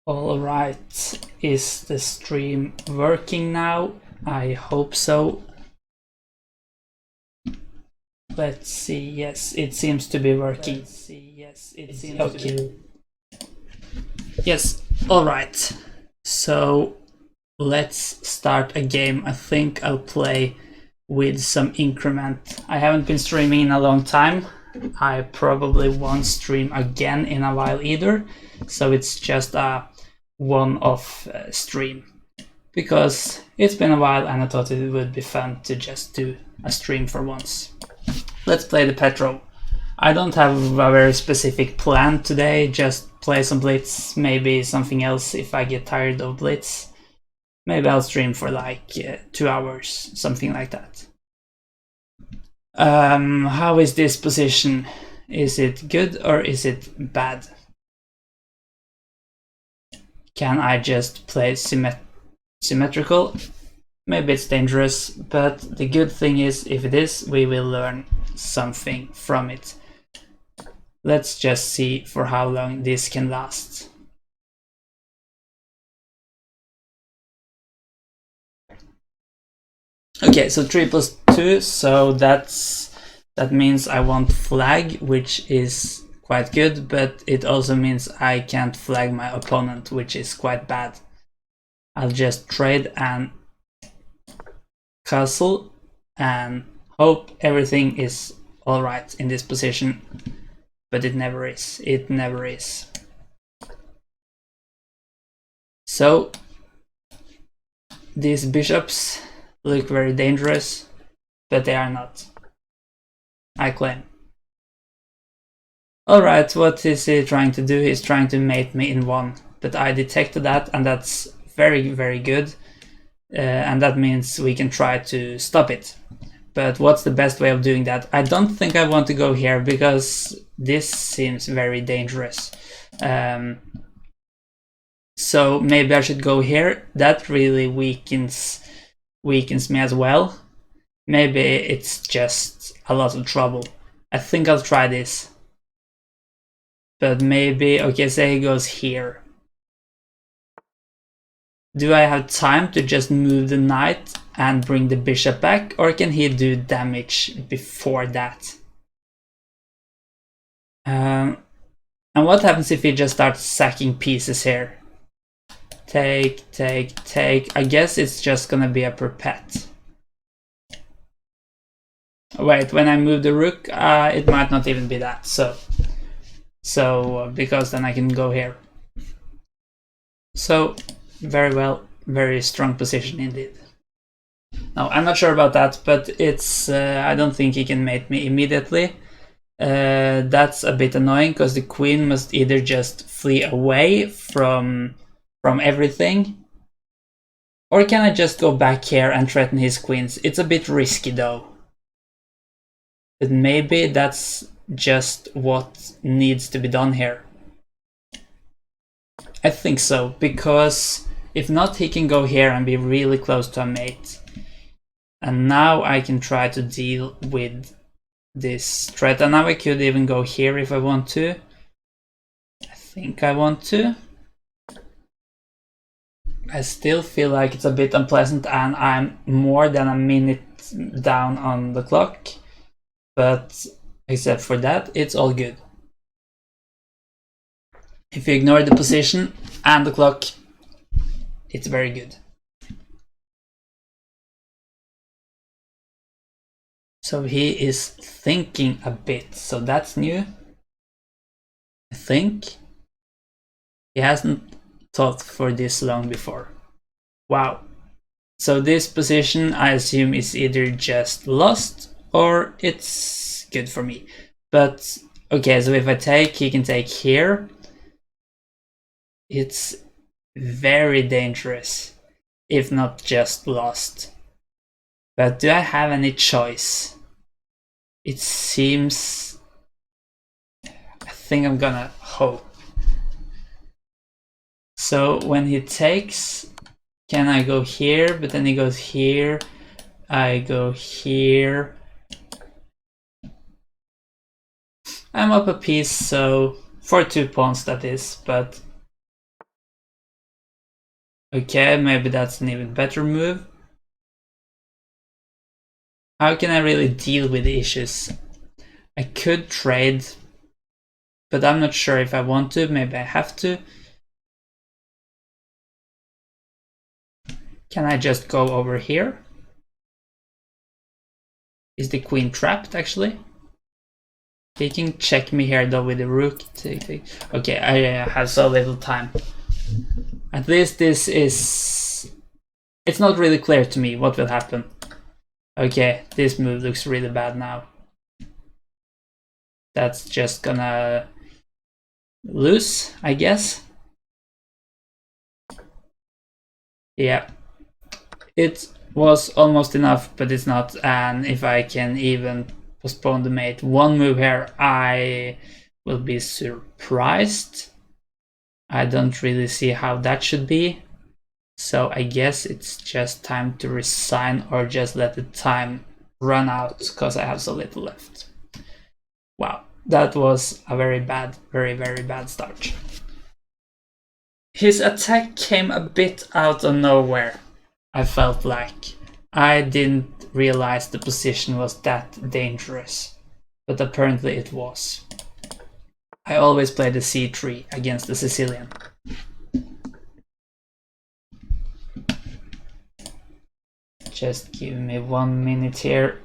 All right, is the stream working now? I hope so. Let's see. Yes, it seems to be working. Okay. Yes. All right. So let's start a game. I think I'll play with some increment. I haven't been streaming in a long time. I probably won't stream again in a while either. So it's just a one-off stream because it's been a while and I thought it would be fun to just do a stream for once. Let's play the Petro. I don't have a very specific plan today, just play some Blitz, maybe something else if I get tired of Blitz. Maybe I'll stream for like 2 hours, something like that. How is this position? Is it good or is it bad? Can I just play symmetrical? Maybe it's dangerous, but the good thing is, if it is, we will learn something from it. Let's just see for how long this can last. Okay, so 3+2, so that means I won't flag, which is quite good, but it also means I can't flag my opponent, which is quite bad. I'll just trade and castle and hope everything is alright in this position, but it never is. It never is. So these bishops look very dangerous, but they are not, I claim. Alright, what is he trying to do? He's trying to mate me in 1, but I detected that, and that's very, very good. And that means we can try to stop it. But what's the best way of doing that? I don't think I want to go here because this seems very dangerous. So maybe I should go here. That really weakens me as well. Maybe it's just a lot of trouble. I think I'll try this. But maybe, okay, say he goes here. Do I have time to just move the knight and bring the bishop back, or can he do damage before that? And what happens if he just starts sacking pieces here? Take, take, take. I guess it's just gonna be a perpet. Wait, when I move the rook, it might not even be that. So because then I can go here. So very well, very strong position indeed. No, I'm not sure about that, but it's I don't think he can mate me immediately. That's a bit annoying because the queen must either just flee away from everything, or can I just go back here and threaten his queens? It's a bit risky though. But maybe that's just what needs to be done here. I think so, because if not, he can go here and be really close to a mate. And now I can try to deal with this threat. And now I could even go here if I want to. I think I want to. I still feel like it's a bit unpleasant and I'm more than a minute down on the clock. But except for that, it's all good. If you ignore the position and the clock, it's very good. So he is thinking a bit, so that's new. I think he hasn't thought for this long before. Wow. So this position, I assume, is either just lost or it's good for me. But okay, so if I take, he can take here. It's very dangerous, if not just lost. But do I have any choice? It seems... I think I'm gonna hope. So when he takes, can I go here? But then he goes here. I go here. I'm up a piece, so for 2 pawns that is, but Okay, maybe that's an even better move. How can I really deal with the issues? I could trade, but I'm not sure if I want to. Maybe I have to. Can I just go over here? Is the queen trapped, actually? He can check me here though with the rook. Okay, I have so little time. At least this is... It's not really clear to me what will happen. Okay, this move looks really bad now. That's just gonna lose, I guess. Yeah. It was almost enough, but it's not. And if I can even postpone the mate one move here, I will be surprised. I don't really see how that should be. So I guess it's just time to resign or just let the time run out because I have so little left. Wow, that was a very bad, very bad start. His attack came a bit out of nowhere, I felt like. I didn't realize the position was that dangerous, but apparently it was. I always play the c3 against the Sicilian. Just give me 1 minute here.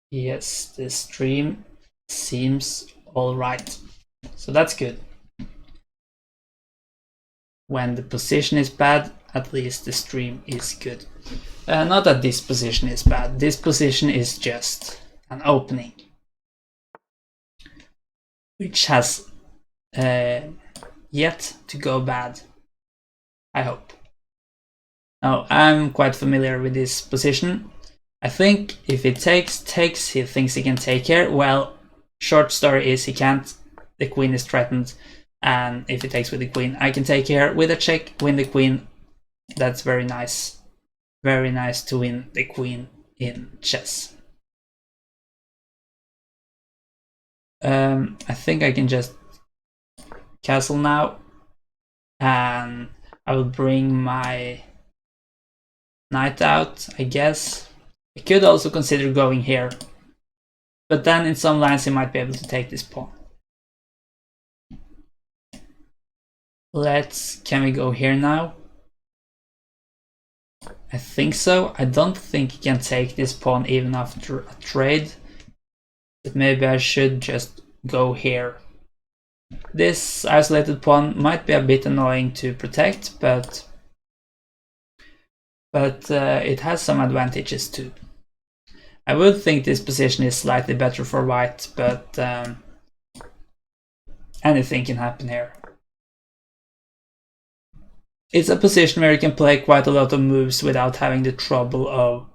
Yes, the stream seems alright. So that's good. When the position is bad, at least the stream is good. Not that this position is bad. This position is just an opening, which has yet to go bad, I hope. Now, I'm quite familiar with this position. I think if it takes, he thinks he can take here. Well, short story is he can't. The queen is threatened. And if he takes with the queen, I can take here with a check, win the queen. That's very nice. Very nice to win the queen in chess. I think I can just castle now. And I will bring my knight out, I guess. I could also consider going here. But then in some lines he might be able to take this pawn. Can we go here now? I think so. I don't think he can take this pawn even after a trade. But maybe I should just go here. This isolated pawn might be a bit annoying to protect, but it has some advantages too. I would think this position is slightly better for white, but anything can happen here. It's a position where you can play quite a lot of moves without having the trouble of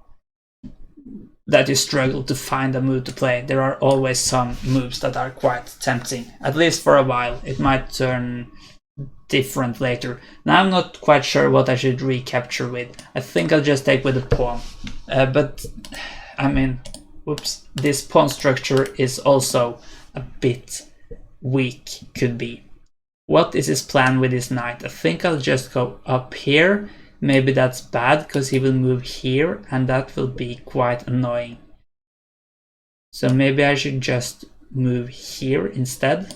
that you struggle to find a move to play. There are always some moves that are quite tempting, at least for a while. It might turn different later. Now I'm not quite sure what I should recapture with. I think I'll just take with the pawn. But I mean, whoops, this pawn structure is also a bit weak, could be. What is his plan with his knight? I think I'll just go up here. Maybe that's bad because he will move here and that will be quite annoying. So maybe I should just move here instead.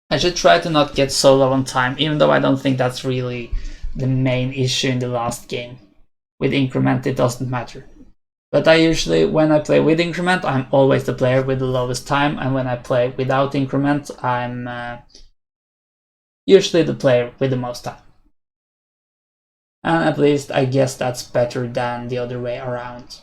I should try to not get so low on time, even though I don't think that's really the main issue in the last game. With increment it doesn't matter. But I usually, when I play with increment, I'm always the player with the lowest time, and when I play without increment, I'm usually the player with the most time. And at least I guess that's better than the other way around.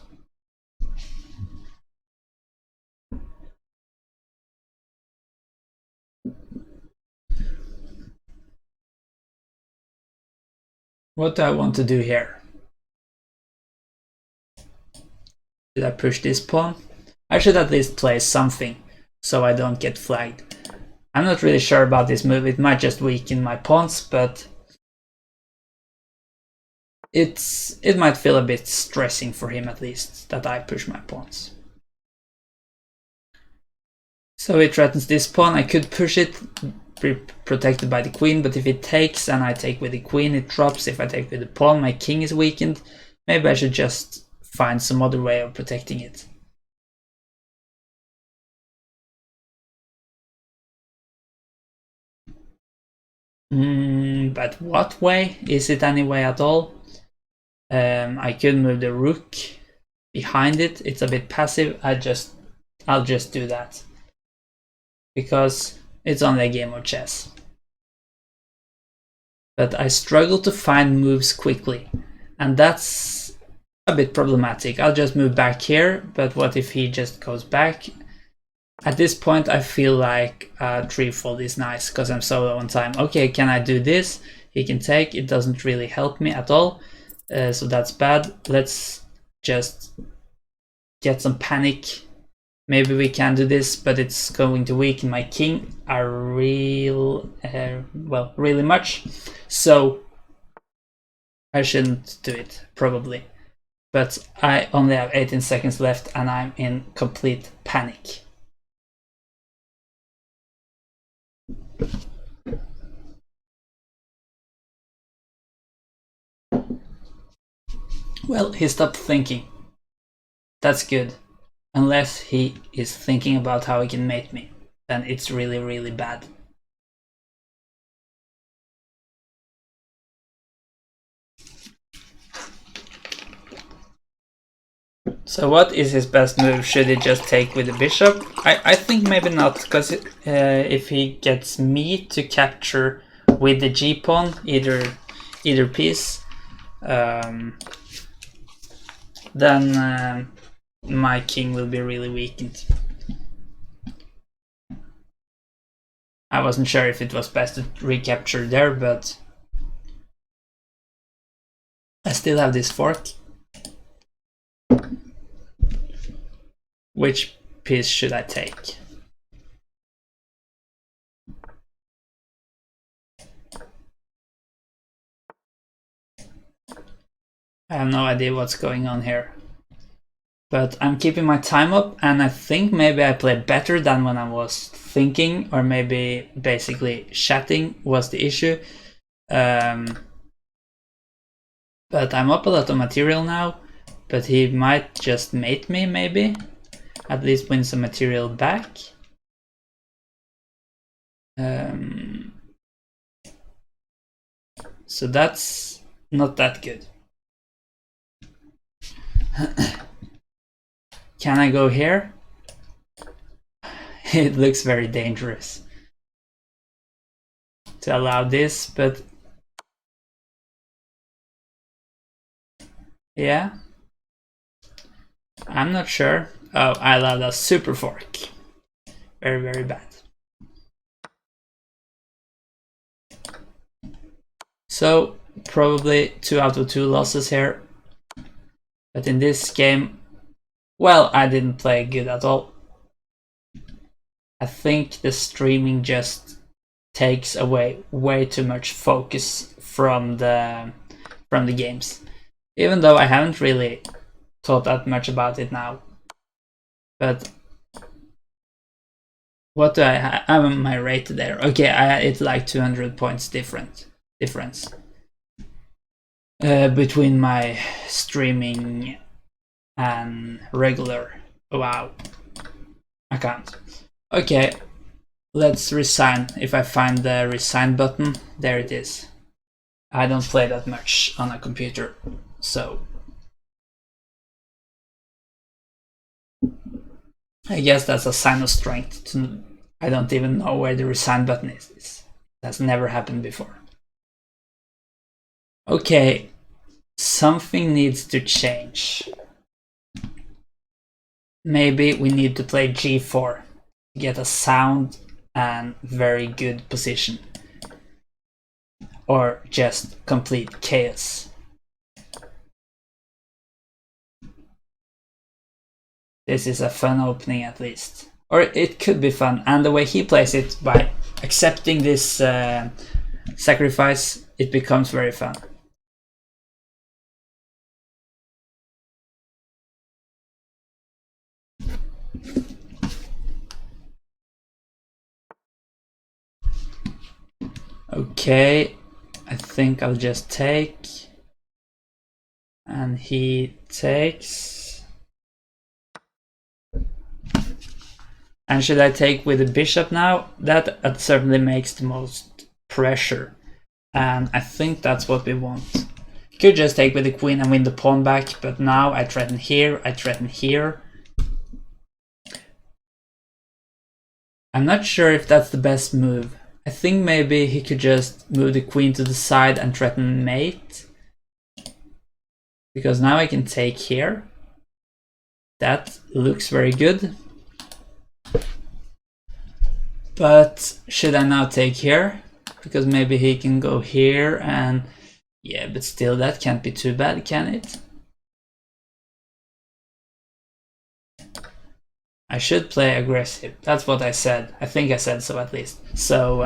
What do I want to do here? Should I push this pawn? I should at least play something so I don't get flagged. I'm not really sure about this move. It might just weaken my pawns, but it might feel a bit stressing for him at least that I push my pawns. So he threatens this pawn. I could push it, protected by the queen, but if it takes and I take with the queen, it drops. If I take with the pawn, my king is weakened. Maybe I should just find some other way of protecting it. But what way? Is it any way at all? I could move the rook behind it. It's a bit passive. I'll just do that because it's only a game of chess. But I struggle to find moves quickly, and that's a bit problematic. I'll just move back here, but what if he just goes back? At this point I feel like threefold is nice because I'm so low on time. Okay, can I do this? He can take. It doesn't really help me at all, so that's bad. Let's just get some panic. Maybe we can do this, but it's going to weaken my king really much. So I shouldn't do it, probably. But I only have 18 seconds left and I'm in complete panic. Well, he stopped thinking. That's good. Unless he is thinking about how he can mate me, then it's really, really bad. So what is his best move? Should he just take with the bishop? I think maybe not, because if he gets me to capture with the g-pawn, either piece, then my king will be really weakened. I wasn't sure if it was best to recapture there, but I still have this fork. Which piece should I take? I have no idea what's going on here. But I'm keeping my time up, and I think maybe I played better than when I was thinking, or maybe basically chatting was the issue. But I'm up a lot of material now, but he might just mate me, maybe. At least win some material back. So that's not that good. Can I go here? It looks very dangerous to allow this, but yeah, I'm not sure. Oh, I allowed a super fork. Very, very bad. So probably 2 out of 2 losses here. But in this game, well, I didn't play good at all. I think the streaming just takes away way too much focus from the games. Even though I haven't really thought that much about it now. But what do I am my rate there? Okay, it's like 200 points difference between my streaming and regular. Wow, I can't. Okay, let's resign. If I find the resign button, there it is. I don't play that much on a computer, so I guess that's a sign of strength. I don't even know where the resign button is. That's never happened before. Okay, something needs to change. Maybe we need to play g4 to get a sound and very good position. Or just complete chaos. This is a fun opening at least. Or it could be fun, and the way he plays it, by accepting this sacrifice, it becomes very fun. Okay, I think I'll just take. And he takes. And should I take with the bishop now? That certainly makes the most pressure. And I think that's what we want. Could just take with the queen and win the pawn back, but now I threaten here, I threaten here. I'm not sure if that's the best move. I think maybe he could just move the queen to the side and threaten mate. Because now I can take here. That looks very good. But should I now take here? Because maybe he can go here and... yeah, but still that can't be too bad, can it? I should play aggressive. That's what I said. I think I said so at least. So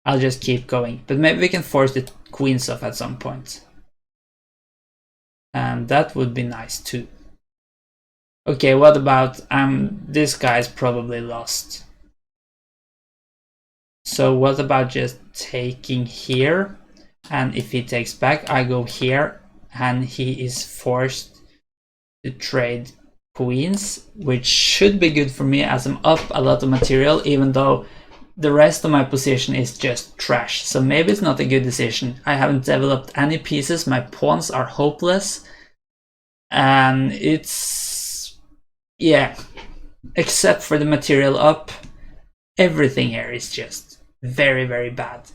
I'll just keep going. But maybe we can force the queens off at some point. And that would be nice too. Okay, what about... this guy's probably lost. So what about just taking here? And if he takes back, I go here. And he is forced to trade queens, which should be good for me as I'm up a lot of material, even though the rest of my position is just trash. So maybe it's not a good decision. I haven't developed any pieces, my pawns are hopeless, and it's... yeah, except for the material up, everything here is just very, very bad.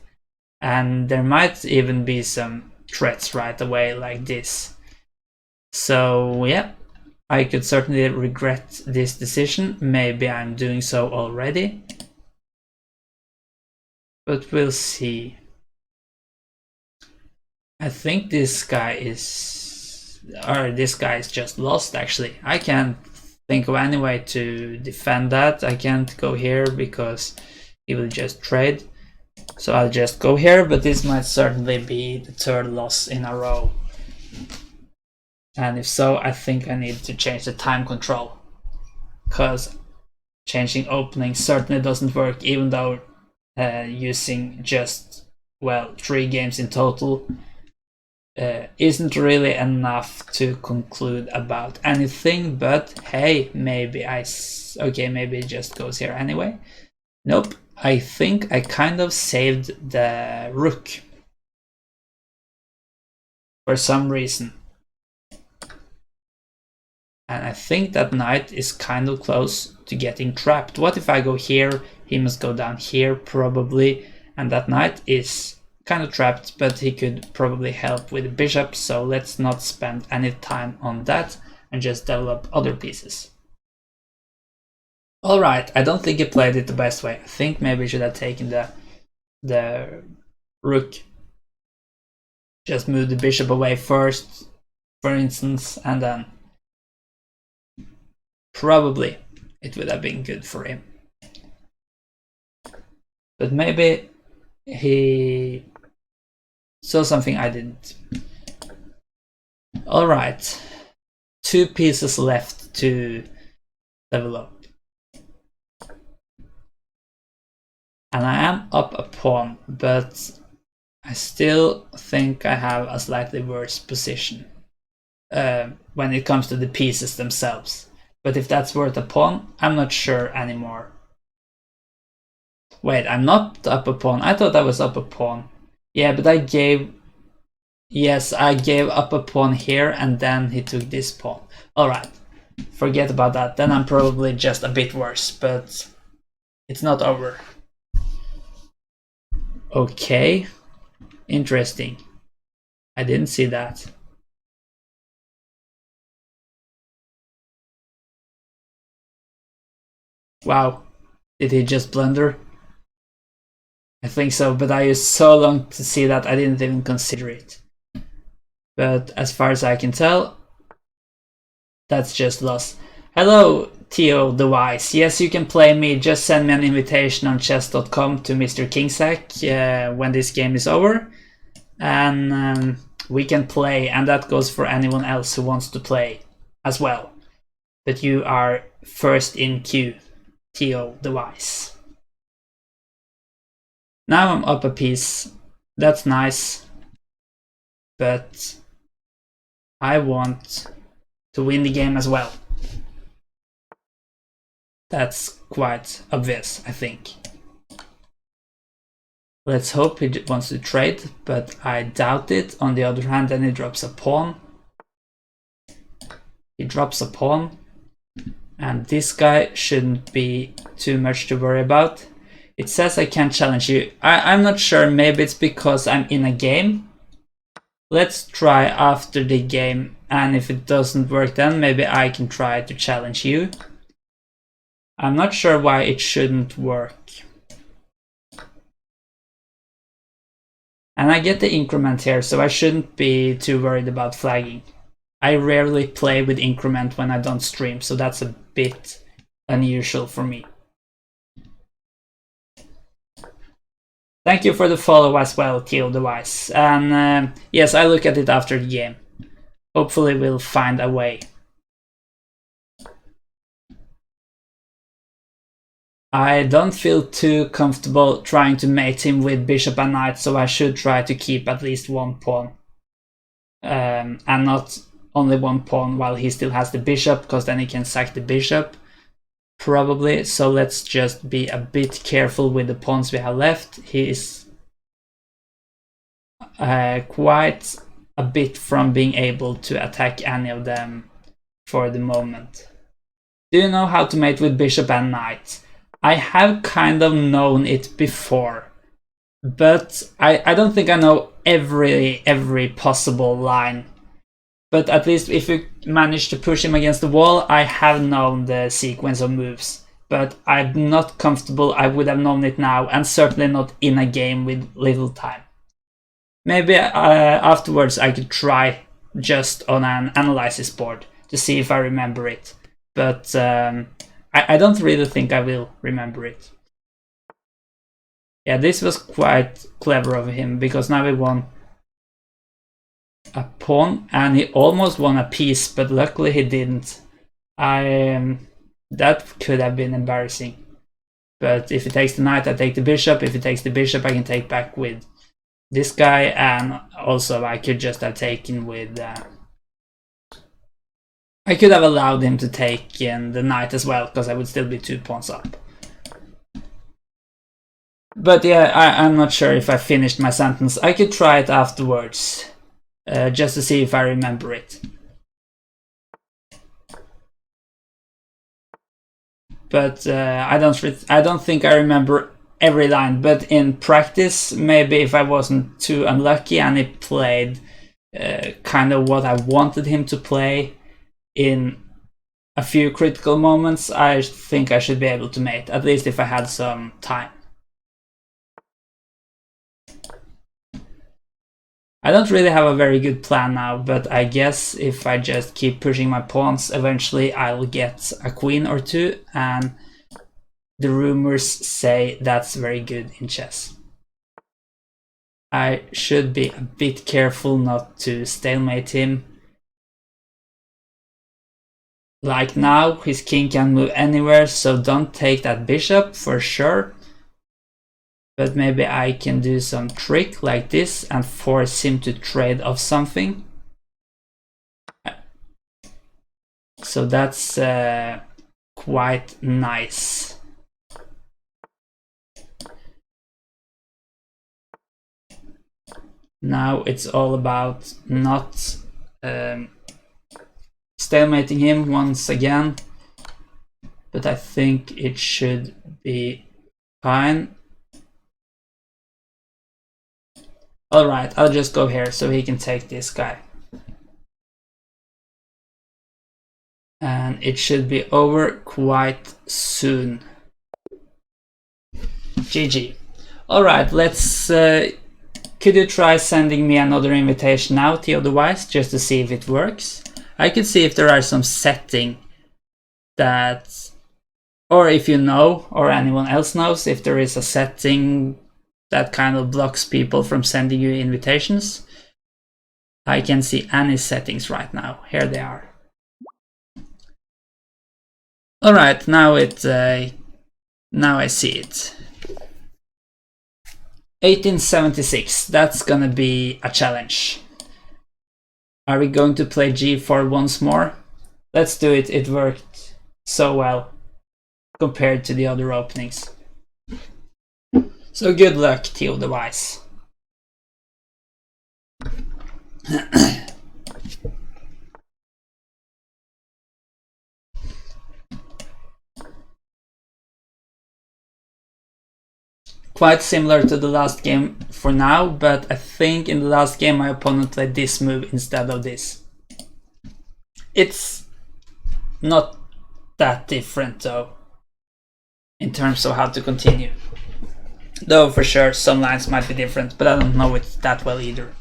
And there might even be some threats right away like this. So yeah, I could certainly regret this decision. Maybe I'm doing so already. But we'll see. I think this guy is... or this guy is just lost actually. I can't think of any way to defend that. I can't go here because he will just trade. So I'll just go here, but this might certainly be the third loss in a row. And if so, I think I need to change the time control. Because changing opening certainly doesn't work, even though using just, well, 3 games in total isn't really enough to conclude about anything. But hey, maybe maybe it just goes here anyway. Nope, I think I kind of saved the rook for some reason. And I think that knight is kind of close to getting trapped. What if I go here? He must go down here probably. And that knight is kind of trapped, but he could probably help with the bishop. So let's not spend any time on that and just develop other pieces. Alright, I don't think he played it the best way. I think maybe he should have taken the rook. Just move the bishop away first, for instance, and then probably it would have been good for him. But maybe he saw something I didn't. Alright, 2 pieces left to develop. And I am up a pawn, but I still think I have a slightly worse position when it comes to the pieces themselves. But if that's worth a pawn, I'm not sure anymore. Wait, I'm not up a pawn. I thought I was up a pawn. Yeah, but I gave... yes, I gave up a pawn here and then he took this pawn. Alright, forget about that. Then I'm probably just a bit worse, but it's not over. Okay, interesting. I didn't see that. Wow, did he just blunder? I think so, but I used so long to see that I didn't even consider it. But as far as I can tell, that's just loss. Hello, Theo the Wise. Yes, you can play me. Just send me an invitation on chess.com to Mr. Kingsack when this game is over. And we can play, and that goes for anyone else who wants to play as well. But you are first in queue, Theo the Wise. Now I'm up a piece. That's nice. But I want to win the game as well. That's quite obvious, I think. Let's hope he wants to trade, but I doubt it. On the other hand, then he drops a pawn. He drops a pawn. And this guy shouldn't be too much to worry about. It says I can't challenge you. I'm not sure, maybe it's because I'm in a game. Let's try after the game, and if it doesn't work then maybe I can try to challenge you. I'm not sure why it shouldn't work. And I get the increment here, so I shouldn't be too worried about flagging. I rarely play with increment when I don't stream, so that's a bit unusual for me. Thank you for the follow as well, Theo the Wise. And yes, I look at it after the game. Hopefully we'll find a way. I don't feel too comfortable trying to mate him with bishop and knight, so I should try to keep at least one pawn. And not only one pawn while he still has the bishop, because then he can sack the bishop. Probably, so let's just be a bit careful with the pawns we have left. He is quite a bit from being able to attack any of them for the moment. Do you know how to mate with bishop and knight? I have kind of known it before, but I don't think I know every possible line. But at least if you manage to push him against the wall, I have known the sequence of moves. But I'm not comfortable, I would have known it now, and certainly not in a game with little time. Maybe afterwards I could try just on an analysis board to see if I remember it. But I don't really think I will remember it. Yeah, this was quite clever of him, because now we won a pawn, and he almost won a piece, but luckily he didn't. That could have been embarrassing. But if he takes the knight, I take the bishop. If he takes the bishop, I can take back with this guy, and also I could just have taken with... I could have allowed him to take in the knight as well, because I would still be 2 pawns up. But yeah, I'm not sure if I finished my sentence. I could try it afterwards. Just to see if I remember it. But I don't think I remember every line. But in practice, maybe if I wasn't too unlucky and he played kind of what I wanted him to play in a few critical moments, I think I should be able to mate. At least if I had some time. I don't really have a very good plan now, but I guess if I just keep pushing my pawns, eventually I'll get a queen or two, and the rumors say that's very good in chess. I should be a bit careful not to stalemate him. Like now, his king can move anywhere, so don't take that bishop for sure. But maybe I can do some trick like this and force him to trade off something. So that's quite nice. Now it's all about not stalemating him once again. But I think it should be fine. Alright, I'll just go here so he can take this guy. And it should be over quite soon. GG. Alright, let's... could you try sending me another invitation now, Theo the Wise, just to see if it works? I could see if there are some setting that... Or if you know, or anyone else knows, if there is a setting that kind of blocks people from sending you invitations. I can see any settings right now. Here they are. Alright, now I see it. 1876, that's gonna be a challenge. Are we going to play g4 once more? Let's do it, it worked so well compared to the other openings. So good luck, Theo the Wise. Quite similar to the last game for now, but I think in the last game my opponent played this move instead of this. It's not that different though, in terms of how to continue. Though for sure some lines might be different, but I don't know it that well either.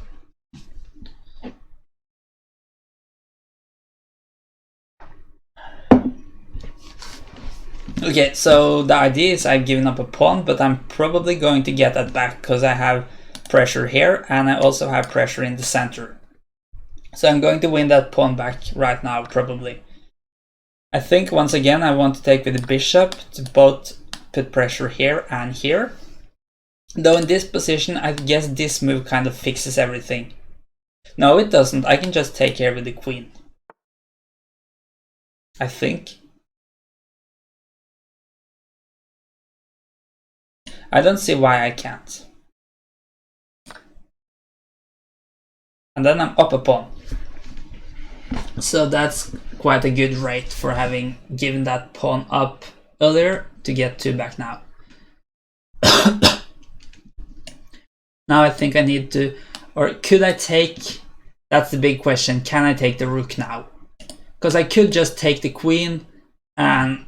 Okay, so the idea is I've given up a pawn, but I'm probably going to get that back because I have pressure here and I also have pressure in the center. So I'm going to win that pawn back right now, probably. I think once again I want to take with the bishop to both put pressure here and here. Though in this position I guess this move kind of fixes everything. No, it doesn't. I can just take here with the queen, I think. I don't see why I can't. And then I'm up a pawn. So that's quite a good rate for having given that pawn up earlier to get 2 back now. Now I think I need to, or could I take, that's the big question, can I take the rook now? Because I could just take the queen and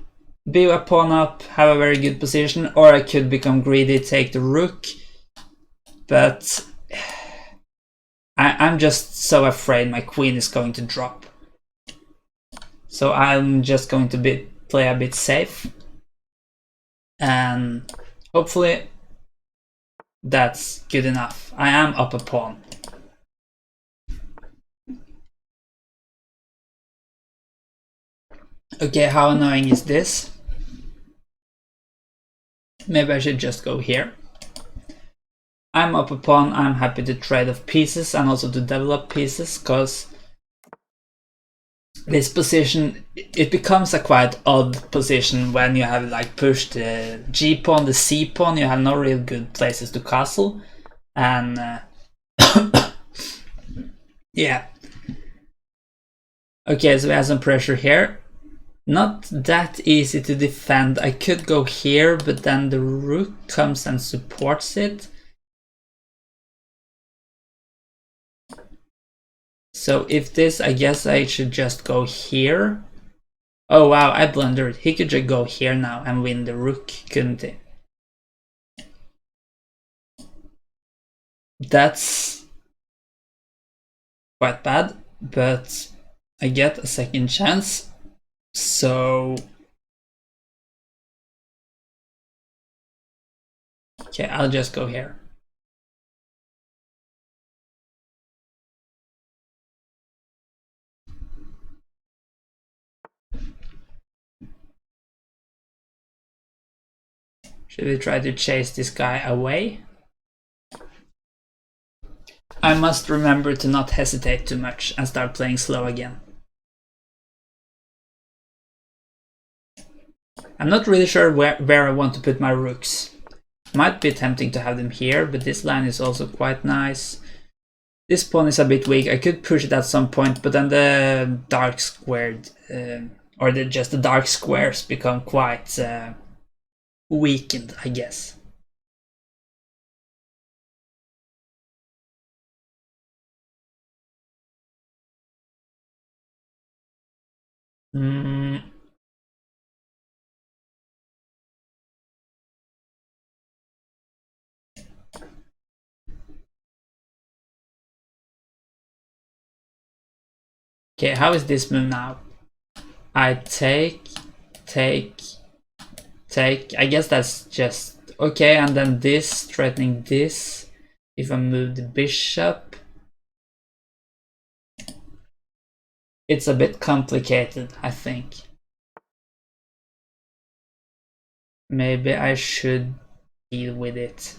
be a pawn up, have a very good position, or I could become greedy, take the rook, but I'm just so afraid my queen is going to drop. So I'm just going to play a bit safe, and hopefully that's good enough. I am up a pawn. Okay, how annoying is this? Maybe I should just go here. I'm up a pawn, I'm happy to trade off pieces and also to develop pieces, because this position, it becomes a quite odd position when you have like pushed the G pawn, the C pawn, you have no real good places to castle, and yeah. Okay, so we have some pressure here. Not that easy to defend. I could go here, but then the rook comes and supports it. So if this, I guess I should just go here. Oh wow, I blundered. He could just go here now and win the rook, couldn't he? That's quite bad, but I get a second chance. So okay, I'll just go here. Should we try to chase this guy away? I must remember to not hesitate too much and start playing slow again. I'm not really sure where I want to put my rooks. Might be tempting to have them here, but this line is also quite nice. This pawn is a bit weak. I could push it at some point, but then the dark squared, or just the dark squares become quite weakened, I guess. Okay, how is this move now? I take. I guess that's just okay, and then this, threatening this. If I move the bishop, it's a bit complicated, I think. Maybe I should deal with it.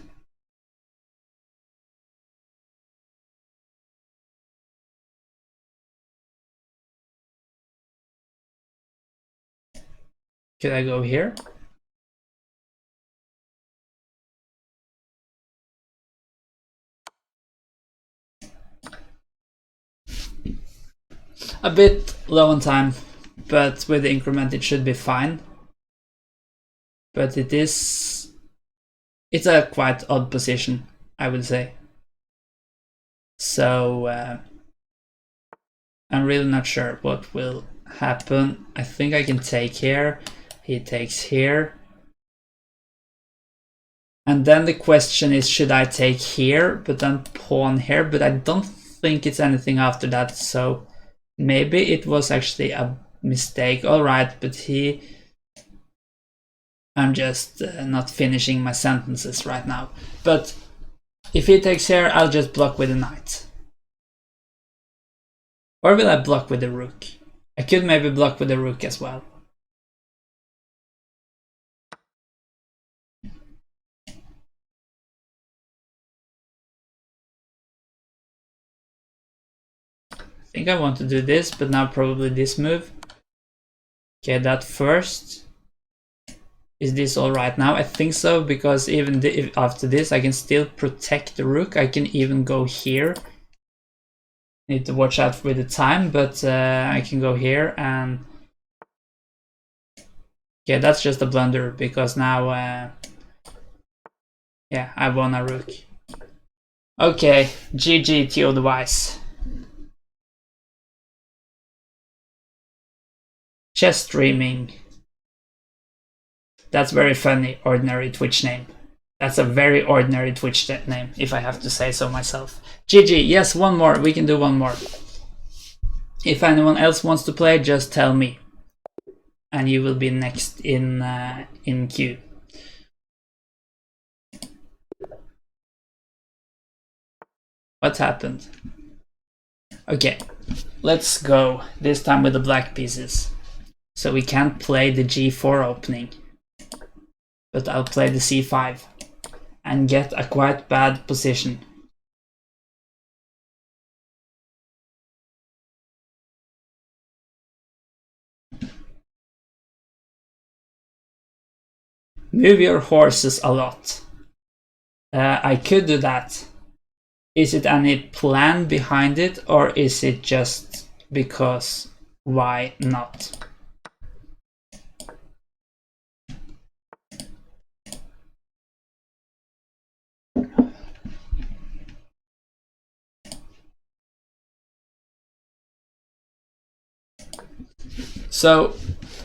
Could I go here? A bit low on time, but with the increment it should be fine. But it's a quite odd position, I would say. So I'm really not sure what will happen. I think I can take here. He takes here. And then the question is, should I take here, but then pawn here? But I don't think it's anything after that, so maybe it was actually a mistake. Alright, but I'm just not finishing my sentences right now. But if he takes here, I'll just block with a knight. Or will I block with the rook? I could maybe block with the rook as well. I think I want to do this, but now probably this move. Okay, that first. Is this all right now? I think so, because even after this I can still protect the rook. I can even go here. Need to watch out with the time, but I can go here and... Yeah, that's just a blunder, because now... yeah, I won a rook. Okay, GG Theo the Wise. Chess streaming. That's very funny, ordinary Twitch name. That's a very ordinary Twitch name, if I have to say so myself. GG, yes, one more, we can do one more. If anyone else wants to play, just tell me. And you will be next in queue. What happened? Okay, let's go, this time with the black pieces. So we can't play the g4 opening, but I'll play the c5 and get a quite bad position. Move your horses a lot. I could do that. Is it any plan behind it, or is it just because why not? So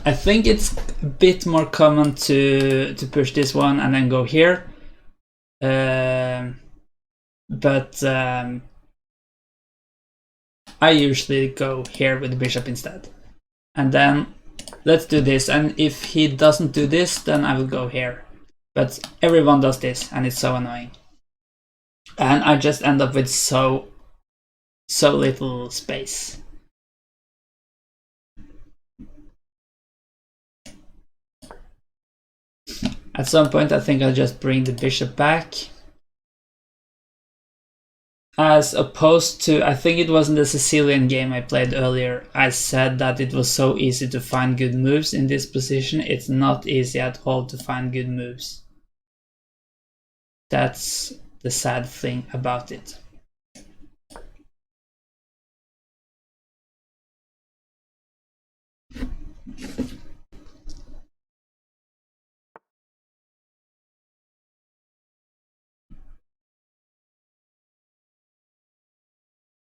I think it's a bit more common to push this one and then go here. But I usually go here with the bishop instead. And then let's do this, and if he doesn't do this, then I will go here. But everyone does this, and it's so annoying. And I just end up with so little space. At some point I think I'll just bring the bishop back. As opposed to, I think it was in the Sicilian game I played earlier, I said that it was so easy to find good moves in this position. It's not easy at all to find good moves. That's the sad thing about it.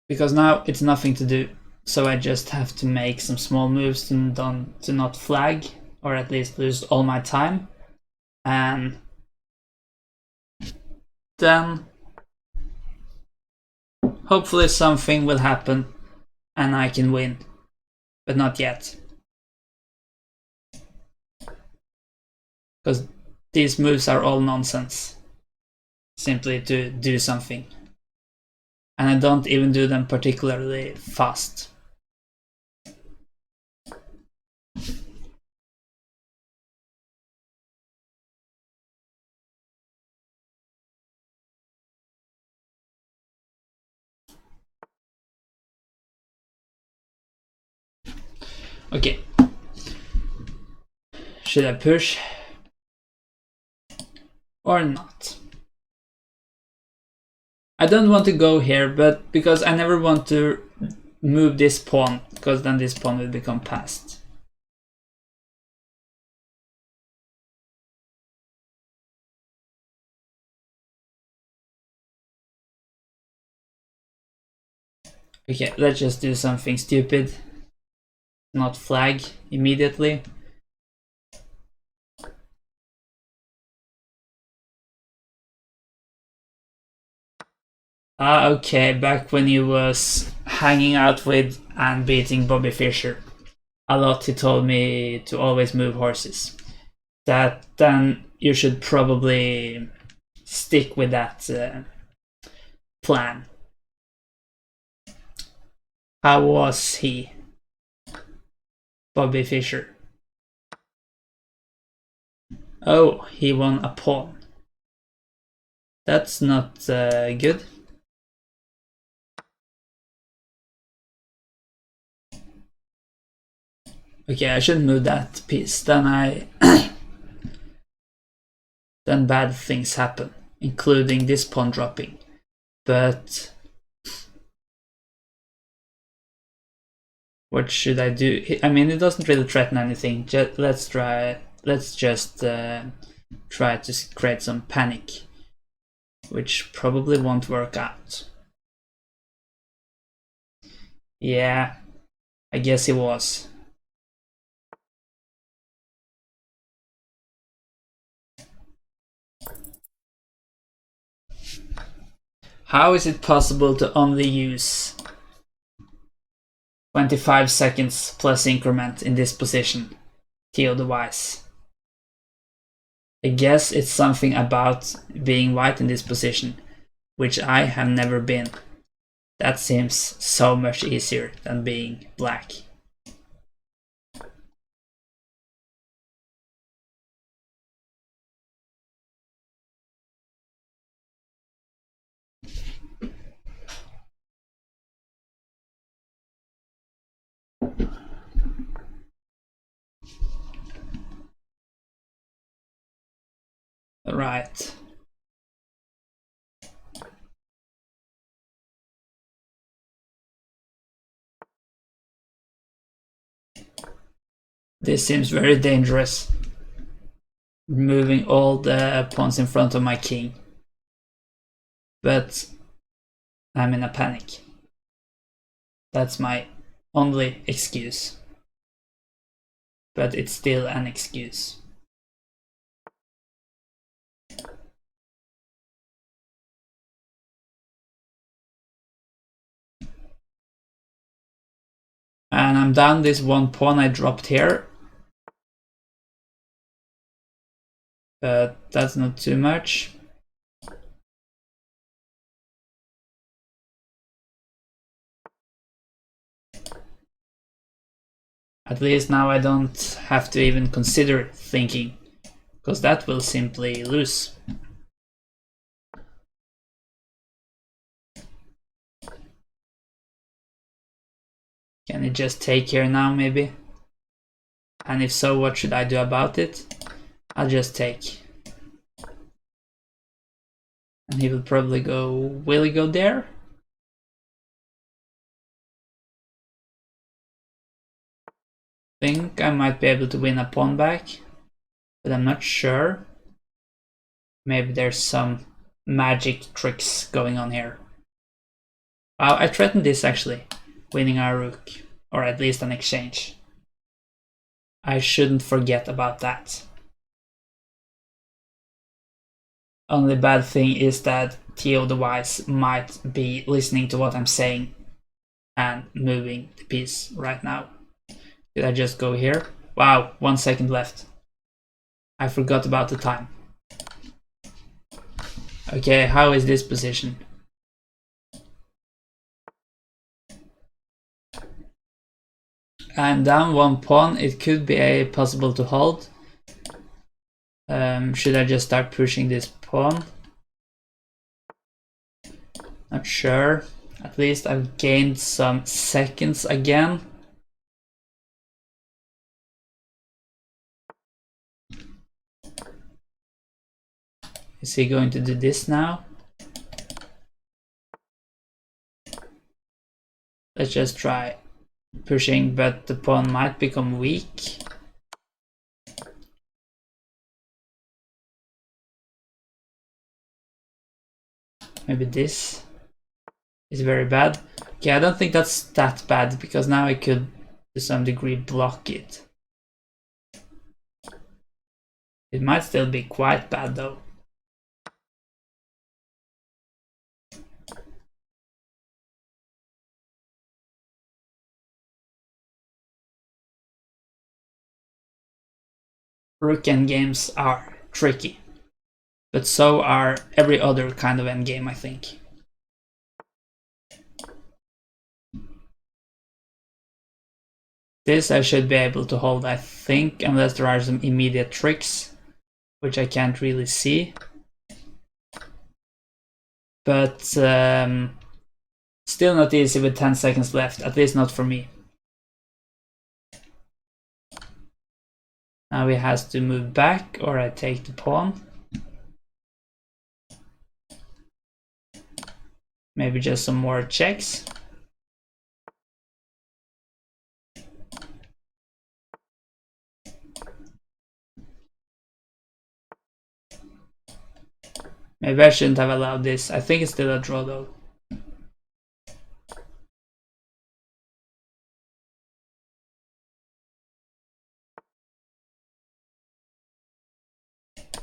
Because now it's nothing to do, so I just have to make some small moves to not flag, or at least lose all my time, and then hopefully something will happen and I can win, but not yet. Because these moves are all nonsense, simply to do something. And I don't even do them particularly fast. Okay. Should I push or not? I don't want to go here, but because I never want to move this pawn, because then this pawn will become passed. Okay, let's just do something stupid. Not flag immediately. Okay, back when he was hanging out with and beating Bobby Fischer a lot, he told me to always move horses. That then you should probably stick with that plan. How was he? Bobby Fischer. Oh, he won a pawn. That's not good. Okay, I shouldn't move that piece. Then then bad things happen, including this pawn dropping. But what should I do? I mean, it doesn't really threaten anything. Let's just try to create some panic, which probably won't work out. Yeah, I guess he was. How is it possible to only use 25 seconds plus increment in this position? Theo the Wise. I guess it's something about being white in this position, which I have never been. That seems so much easier than being black. Right. This seems very dangerous. Removing all the pawns in front of my king. But I'm in a panic. That's my only excuse. But it's still an excuse. And I'm down this one pawn I dropped here. But that's not too much. At least now I don't have to even consider thinking, because that will simply lose. Can it just take here now, maybe? And if so, what should I do about it? I'll just take. And he will probably go... Will he go there? Think I might be able to win a pawn back, but I'm not sure. Maybe there's some magic tricks going on here. Wow, I threatened this actually, winning our rook, or at least an exchange. I shouldn't forget about that. Only bad thing is that Theo the Wise might be listening to what I'm saying and moving the piece right now. Did I just go here? Wow, 1 second left. I forgot about the time. Okay, how is this position? I'm down one pawn. It could be possible to hold. Should I just start pushing this pawn? Not sure. At least I've gained some seconds again. Is he going to do this now? Let's just try pushing, but the pawn might become weak. Maybe this is very bad. Okay, I don't think that's that bad, because now I could to some degree block it. It might still be quite bad though. Rook endgames are tricky, but so are every other kind of endgame, I think. This I should be able to hold, I think, unless there are some immediate tricks, which I can't really see. But still not easy with 10 seconds left, at least not for me. Now he has to move back, or I take the pawn. Maybe just some more checks. Maybe I shouldn't have allowed this. I think it's still a draw though.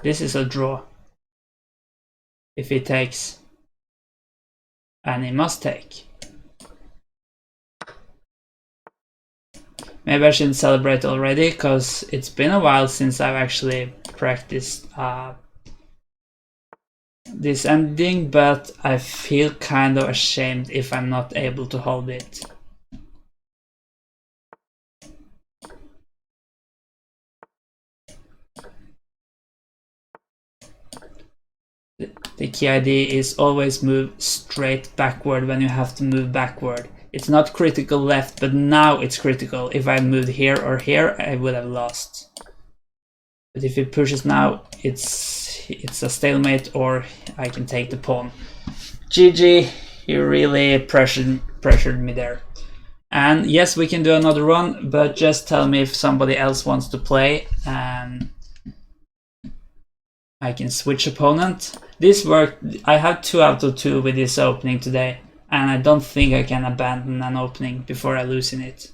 This is a draw. If he takes. And he must take. Maybe I shouldn't celebrate already, because it's been a while since I've actually practiced this ending, but I feel kind of ashamed if I'm not able to hold it. The key idea is always move straight backward when you have to move backward. It's not critical left, but now it's critical. If I moved here or here, I would have lost. But if it pushes now, it's a stalemate, or I can take the pawn. GG, you really pressured me there. And yes, we can do another one, but just tell me if somebody else wants to play, and I can switch opponent. This worked. I have 2 out of 2 with this opening today, and I don't think I can abandon an opening before I lose in it.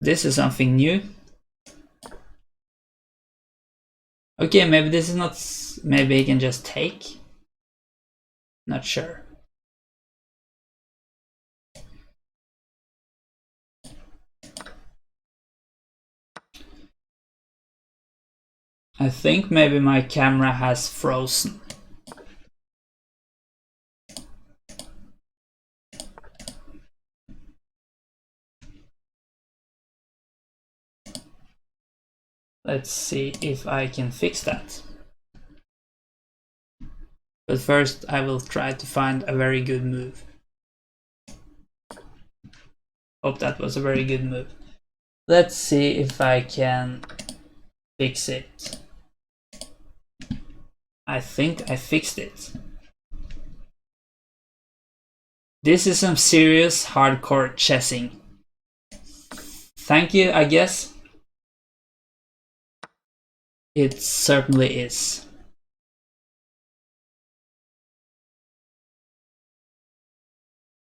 This is something new. Okay, maybe this is not. Maybe he can just take. Not sure. I think maybe my camera has frozen. Let's see if I can fix that. But first I will try to find a very good move. Hope that was a very good move. Let's see if I can fix it. I think I fixed it. This is some serious hardcore chessing. Thank you, I guess. It certainly is.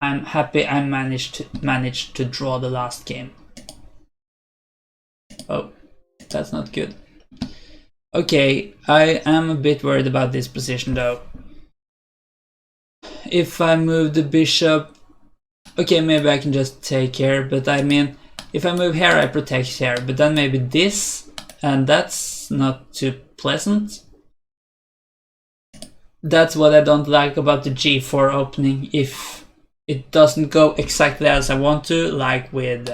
I'm happy I managed to draw the last game. Oh, that's not good. Okay, I am a bit worried about this position though. If I move the bishop, okay, maybe I can just take here, but I mean, if I move here I protect here, but then maybe this, and that's not too pleasant. That's what I don't like about the g4 opening. If it doesn't go exactly as I want to, like with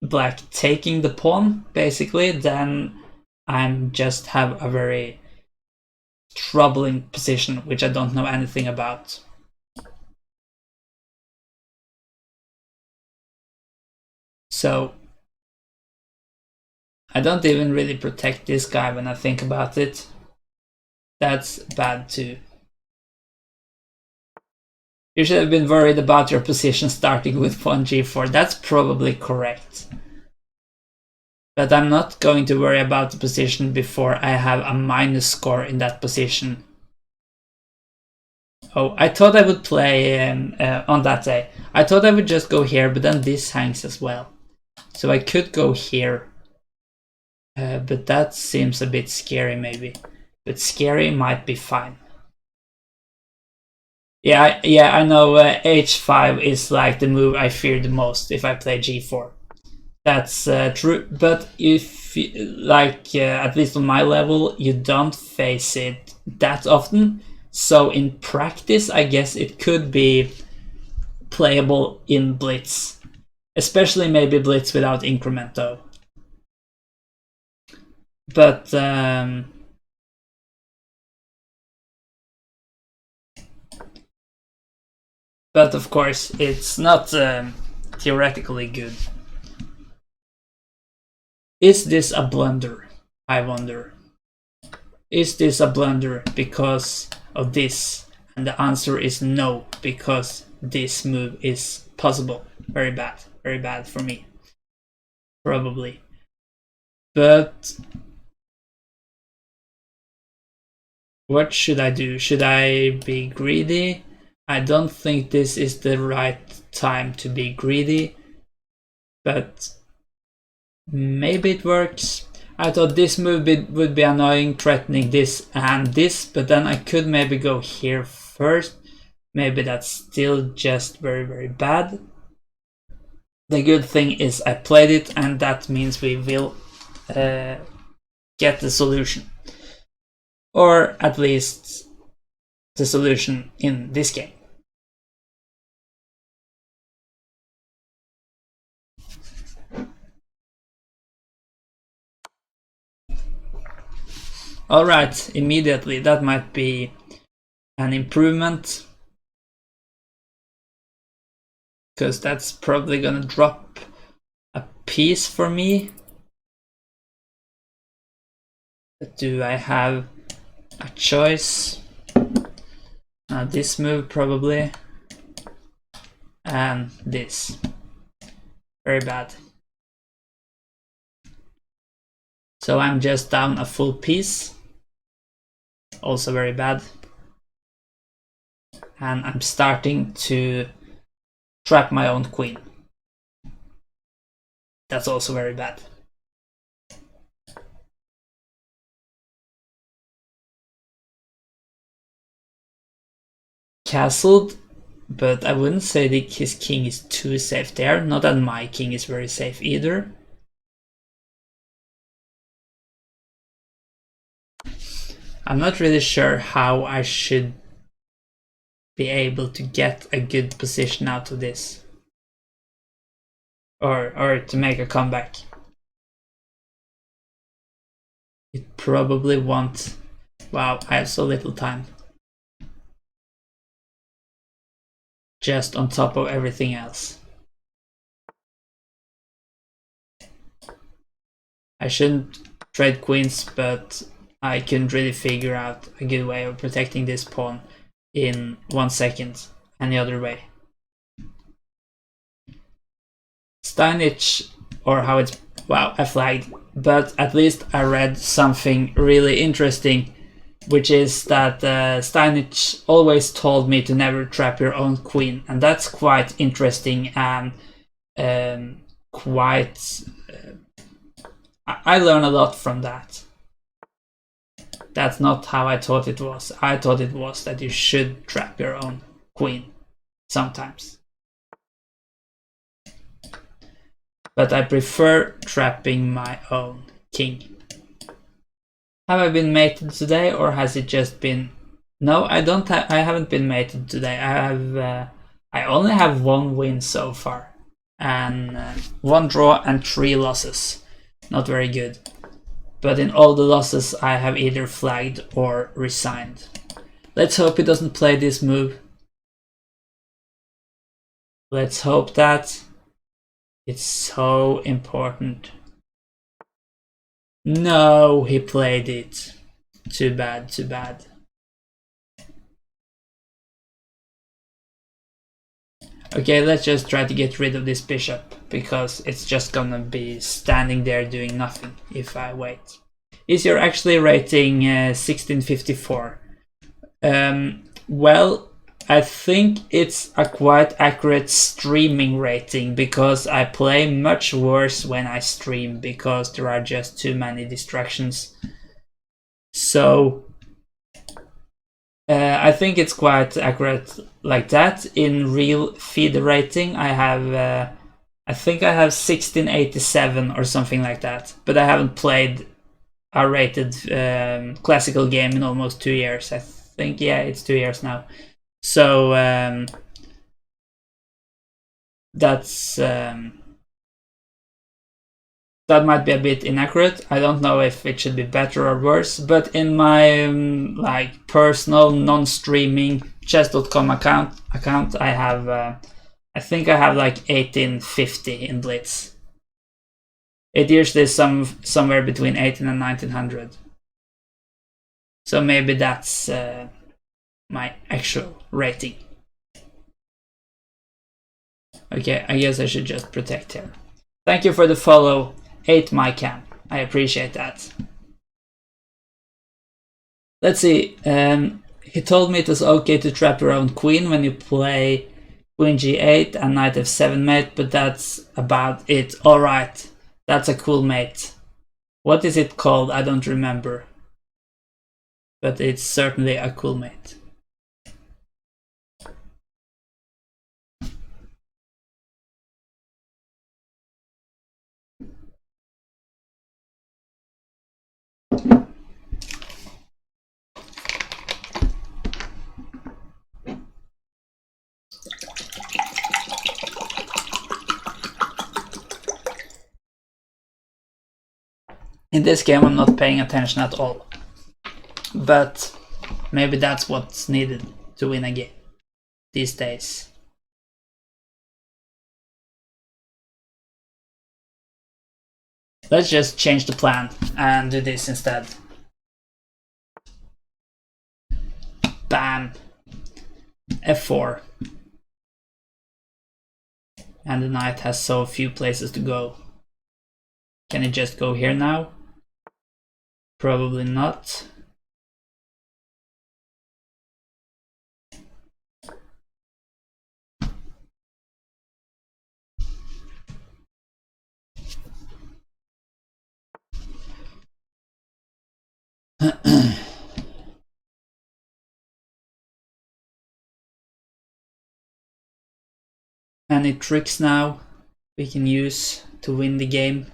black taking the pawn, basically, then I'm just have a very troubling position, which I don't know anything about. So I don't even really protect this guy when I think about it. That's bad too. You should have been worried about your position starting with pawn g4. That's probably correct. But I'm not going to worry about the position before I have a minus score in that position. Oh, I thought I would play on that day. I thought I would just go here, but then this hangs as well. So I could go here. But that seems a bit scary maybe. But scary might be fine. Yeah, I know h5 is like the move I fear the most if I play g4. That's true, but if, at least on my level, you don't face it that often. So in practice, I guess it could be playable in Blitz. Especially maybe Blitz without increment though. But of course, it's not theoretically good. Is this a blunder? I wonder. Is this a blunder because of this? And the answer is no, because this move is possible. Very bad for me. Probably. But what should I do? Should I be greedy? I don't think this is the right time to be greedy, but maybe it works. I thought this move would be annoying, threatening this and this, but then I could maybe go here first. Maybe that's still just very bad. The good thing is I played it, and that means we will get the solution. Or at least the solution in this game. Alright, immediately, that might be an improvement. Because that's probably gonna drop a piece for me. But do I have a choice? This move probably. And this. Very bad. So I'm just down a full piece. Also very bad. And I'm starting to trap my own queen. That's also very bad. Castled, but I wouldn't say that his king is too safe there. Not that my king is very safe either. I'm not really sure how I should be able to get a good position out of this. Or to make a comeback. It probably won't. Wow, I have so little time. Just on top of everything else. I shouldn't trade queens, but I couldn't really figure out a good way of protecting this pawn in 1 second any other way. Steinitz, or how it's... Wow, I flagged. But at least I read something really interesting, which is that Steinitz always told me to never trap your own queen, and that's quite interesting and quite... I learn a lot from that. That's not how I thought it was. I thought it was that you should trap your own queen sometimes. But I prefer trapping my own king. Have I been mated today, or has it just been... No, I don't. I haven't been mated today. I only have 1 win so far, and 1 draw and 3 losses. Not very good. But in all the losses, I have either flagged or resigned. Let's hope he doesn't play this move. Let's hope that. It's so important. No, he played it. Too bad, too bad. Okay, let's just try to get rid of this bishop, because it's just gonna be standing there doing nothing if I wait. Is your actually rating 1654? Well, I think it's a quite accurate streaming rating, because I play much worse when I stream, because there are just too many distractions. So I think it's quite accurate like that. In real feed rating, I have I think I have 1687 or something like that, but I haven't played a rated classical game in almost 2 years. I think, yeah, it's 2 years now. So that's that might be a bit inaccurate. I don't know if it should be better or worse, but in my like personal non-streaming chess.com account, I have I think I have like 1850 in Blitz. It usually is somewhere between 18 and 1900. So maybe that's my actual rating. Okay, I guess I should just protect here. Thank you for the follow, 8mycam. I appreciate that. Let's see. He told me it was okay to trap around queen when you play queen g8 and knight f7 mate, but that's about it. Alright, that's a cool mate. What is it called? I don't remember. But it's certainly a cool mate. In this game I'm not paying attention at all. But maybe that's what's needed to win a game these days. Let's just change the plan and do this instead. Bam. F4. And the knight has so few places to go. Can it just go here now? Probably not. Any tricks now we can use to win the game?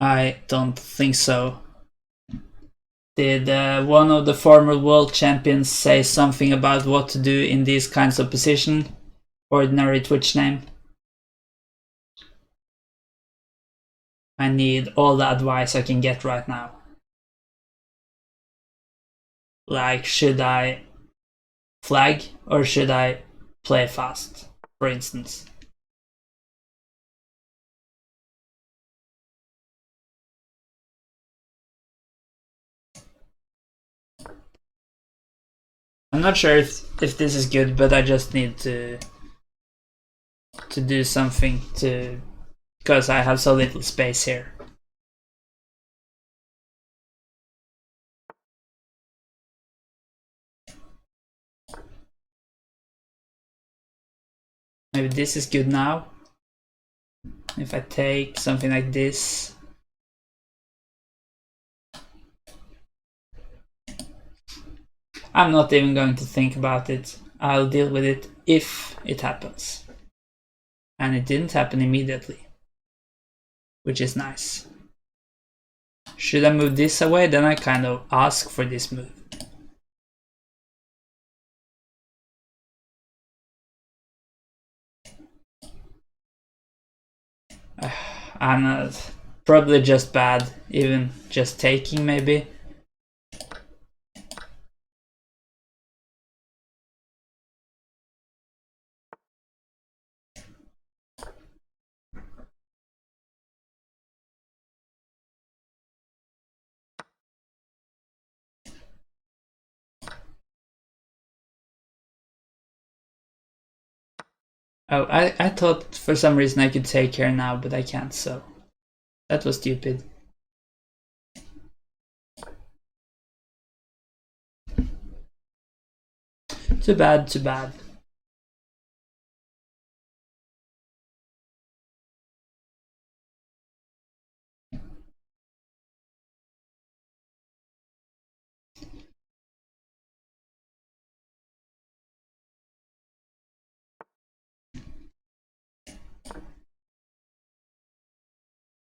I don't think so. Did one of the former world champions say something about what to do in these kinds of position? Ordinary Twitch name. I need all the advice I can get right now. Like, should I flag or should I play fast, for instance? I'm not sure if this is good, but I just need to do something to, because I have so little space here. Maybe this is good now. If I take something like this. I'm not even going to think about it. I'll deal with it if it happens. And it didn't happen immediately, which is nice. Should I move this away? Then I kind of ask for this move. And probably just bad, even just taking maybe. Oh, I thought for some reason I could take here now, but I can't, so that was stupid. Too bad, too bad.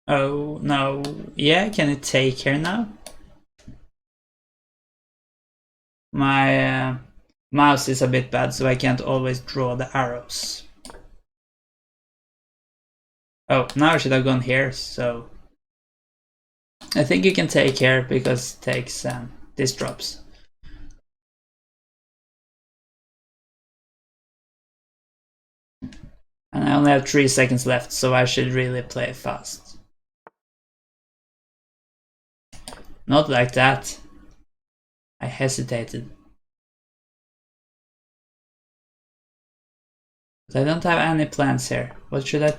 Oh, no. Yeah, can it take here now? My mouse is a bit bad, so I can't always draw the arrows. Oh, now I should have gone here, so... I think you can take here, because it takes... this drops. And I only have 3 seconds left, so I should really play fast. Not like that. I hesitated. But I don't have any plans here. What should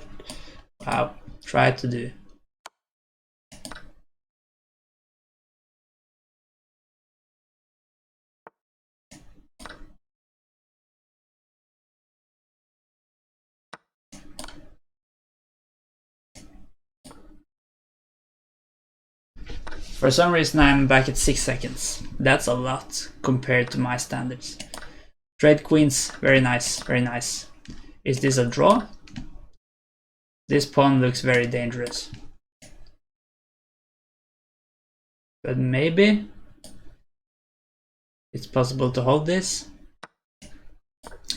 I try to do? For some reason I'm back at 6 seconds. That's a lot compared to my standards. Trade queens, very nice, very nice. Is this a draw? This pawn looks very dangerous. But maybe it's possible to hold this.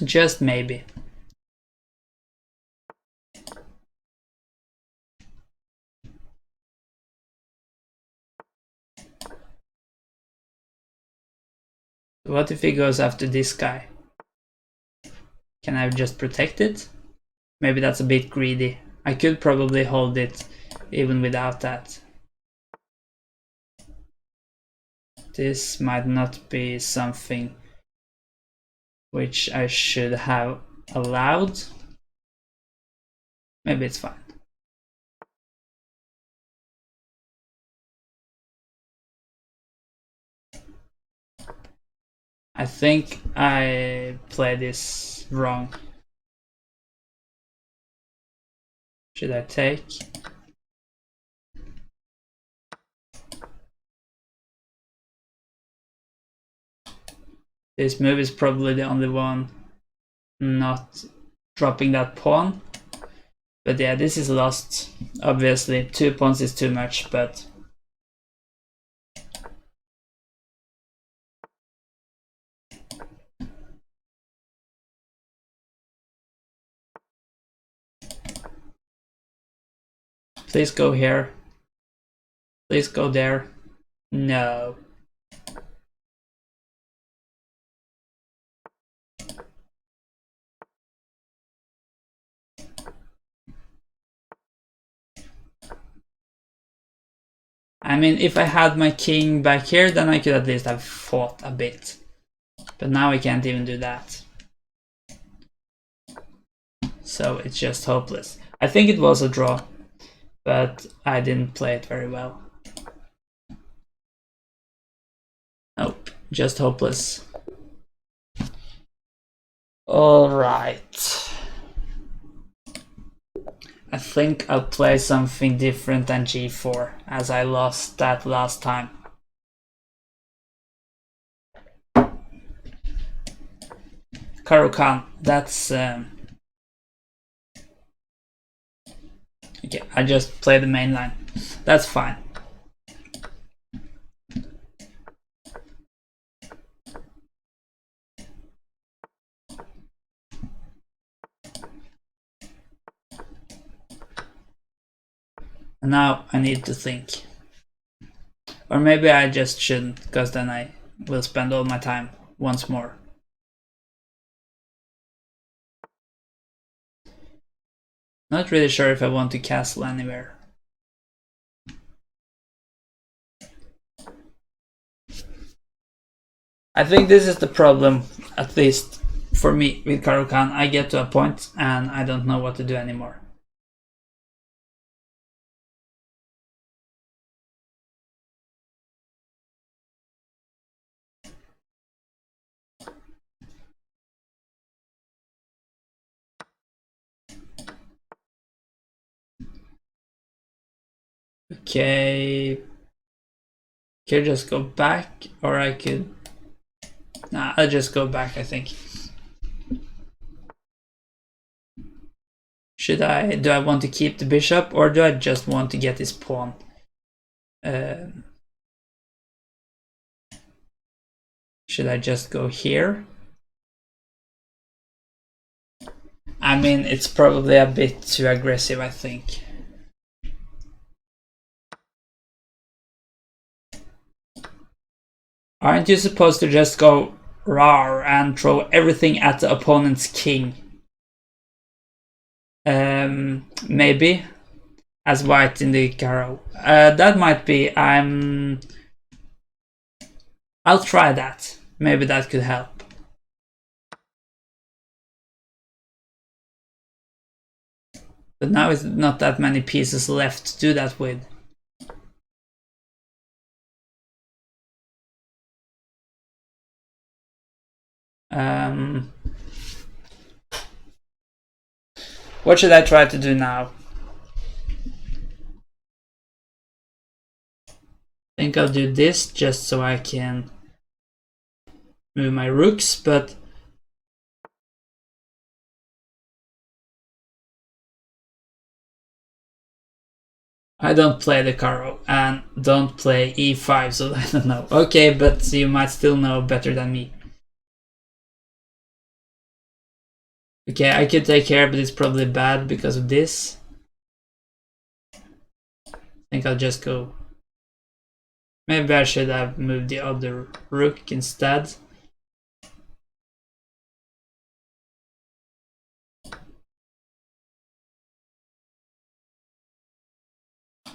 Just maybe. What if he goes after this guy? Can I just protect it? Maybe that's a bit greedy. I could probably hold it even without that. This might not be something which I should have allowed. Maybe it's fine. I think I played this wrong. Should I take? This move is probably the only one not dropping that pawn. But yeah, this is lost. Obviously, 2 pawns is too much, but... Please go here. Please go there. No. I mean, if I had my king back here, then I could at least have fought a bit. But now I can't even do that. So it's just hopeless. I think it was a draw, but I didn't play it very well. Nope, just hopeless. Alright. I think I'll play something different than g4, as I lost that last time. Caro-Kann, that's... okay, I just play the main line. That's fine. And now I need to think. Or maybe I just shouldn't, because then I will spend all my time once more. Not really sure if I want to castle anywhere. I think this is the problem, at least for me with Caro-Kann, I get to a point and I don't know what to do anymore. Okay, could just go back, or I could. Nah, I'll just go back, I think. Do I want to keep the bishop, or do I just want to get his pawn? Should I just go here? I mean, it's probably a bit too aggressive, I think. Aren't you supposed to just go rawr and throw everything at the opponent's king? Maybe. As white in the Caro. That might be. I'll try that. Maybe that could help. But now it's not that many pieces left to do that with. What should I try to do now? I think I'll do this just so I can move my rooks, but I don't play the Caro and don't play e5, so I don't know. Okay, but you might still know better than me. Okay, I could take care, but it's probably bad because of this. I think I'll just go. Maybe I should have moved the other rook instead.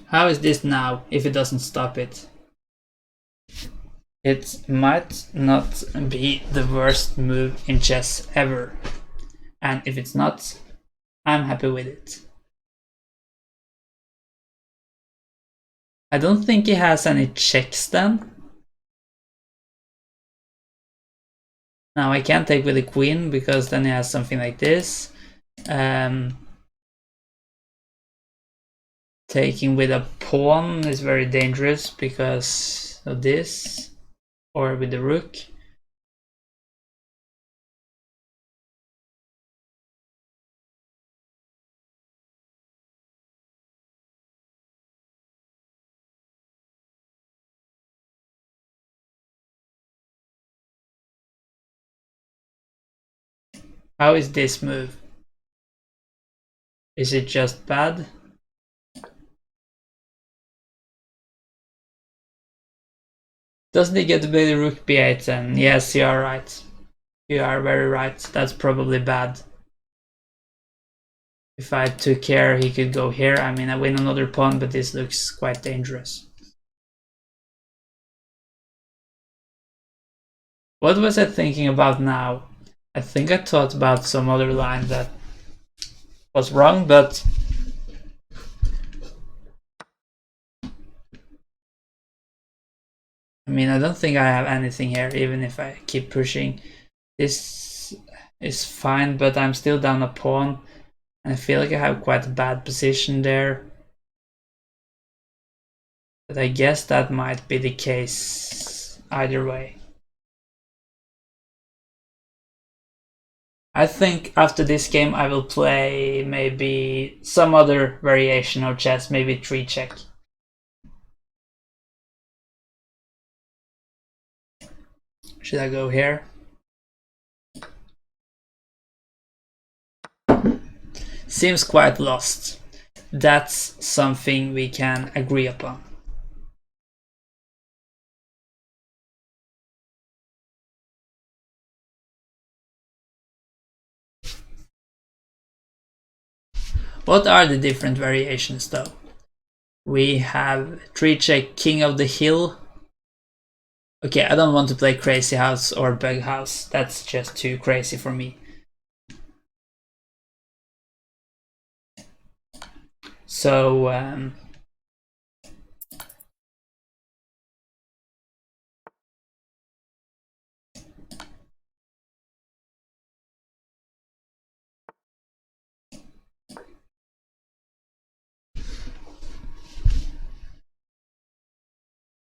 How is this now, if it doesn't stop it? It might not be the worst move in chess ever. And if it's not, I'm happy with it. I don't think he has any checks then. Now I can't take with the queen because then he has something like this. Taking with a pawn is very dangerous because of this, or with the rook. How is this move? Is it just bad? Doesn't he get to play the rook b8 then? Yes, you are right. You are very right. That's probably bad. If I took care, he could go here. I mean, I win another pawn, but this looks quite dangerous. What was I thinking about now? I think I thought about some other line that was wrong, but I mean, I don't think I have anything here, even if I keep pushing. This is fine, but I'm still down a pawn. And I feel like I have quite a bad position there. But I guess that might be the case either way. I think after this game I will play maybe some other variation of chess, maybe 3-check. Should I go here? Seems quite lost. That's something we can agree upon. What are the different variations though? We have 3-check king of the hill. Okay, I don't want to play Crazy House or Bug House. That's just too crazy for me. So,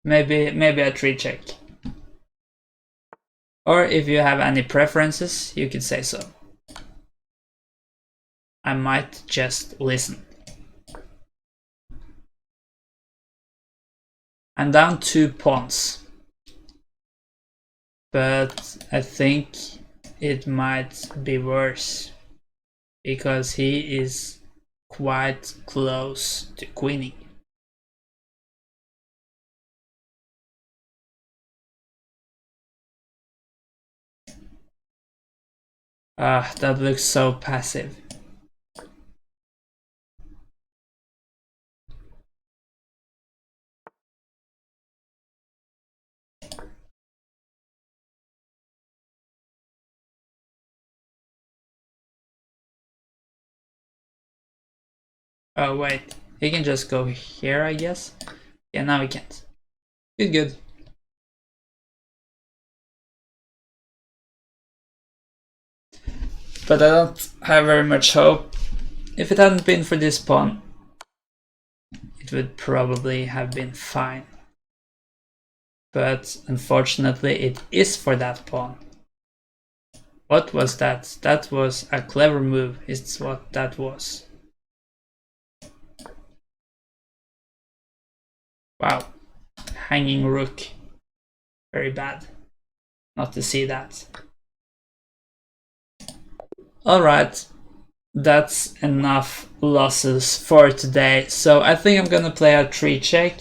maybe a tree check. Or if you have any preferences, you could say so. I might just listen. I'm down 2 pawns. But I think it might be worse. Because he is quite close to queening. Ah, that looks so passive. Oh wait, he can just go here, I guess. Yeah, now he can't. Good. But I don't have very much hope. If it hadn't been for this pawn, it would probably have been fine. But unfortunately it is for that pawn. What was that? That was a clever move, is what that was. Wow. Hanging rook. Very bad. Not to see that. Alright. That's enough losses for today. So I think I'm gonna play a tree check.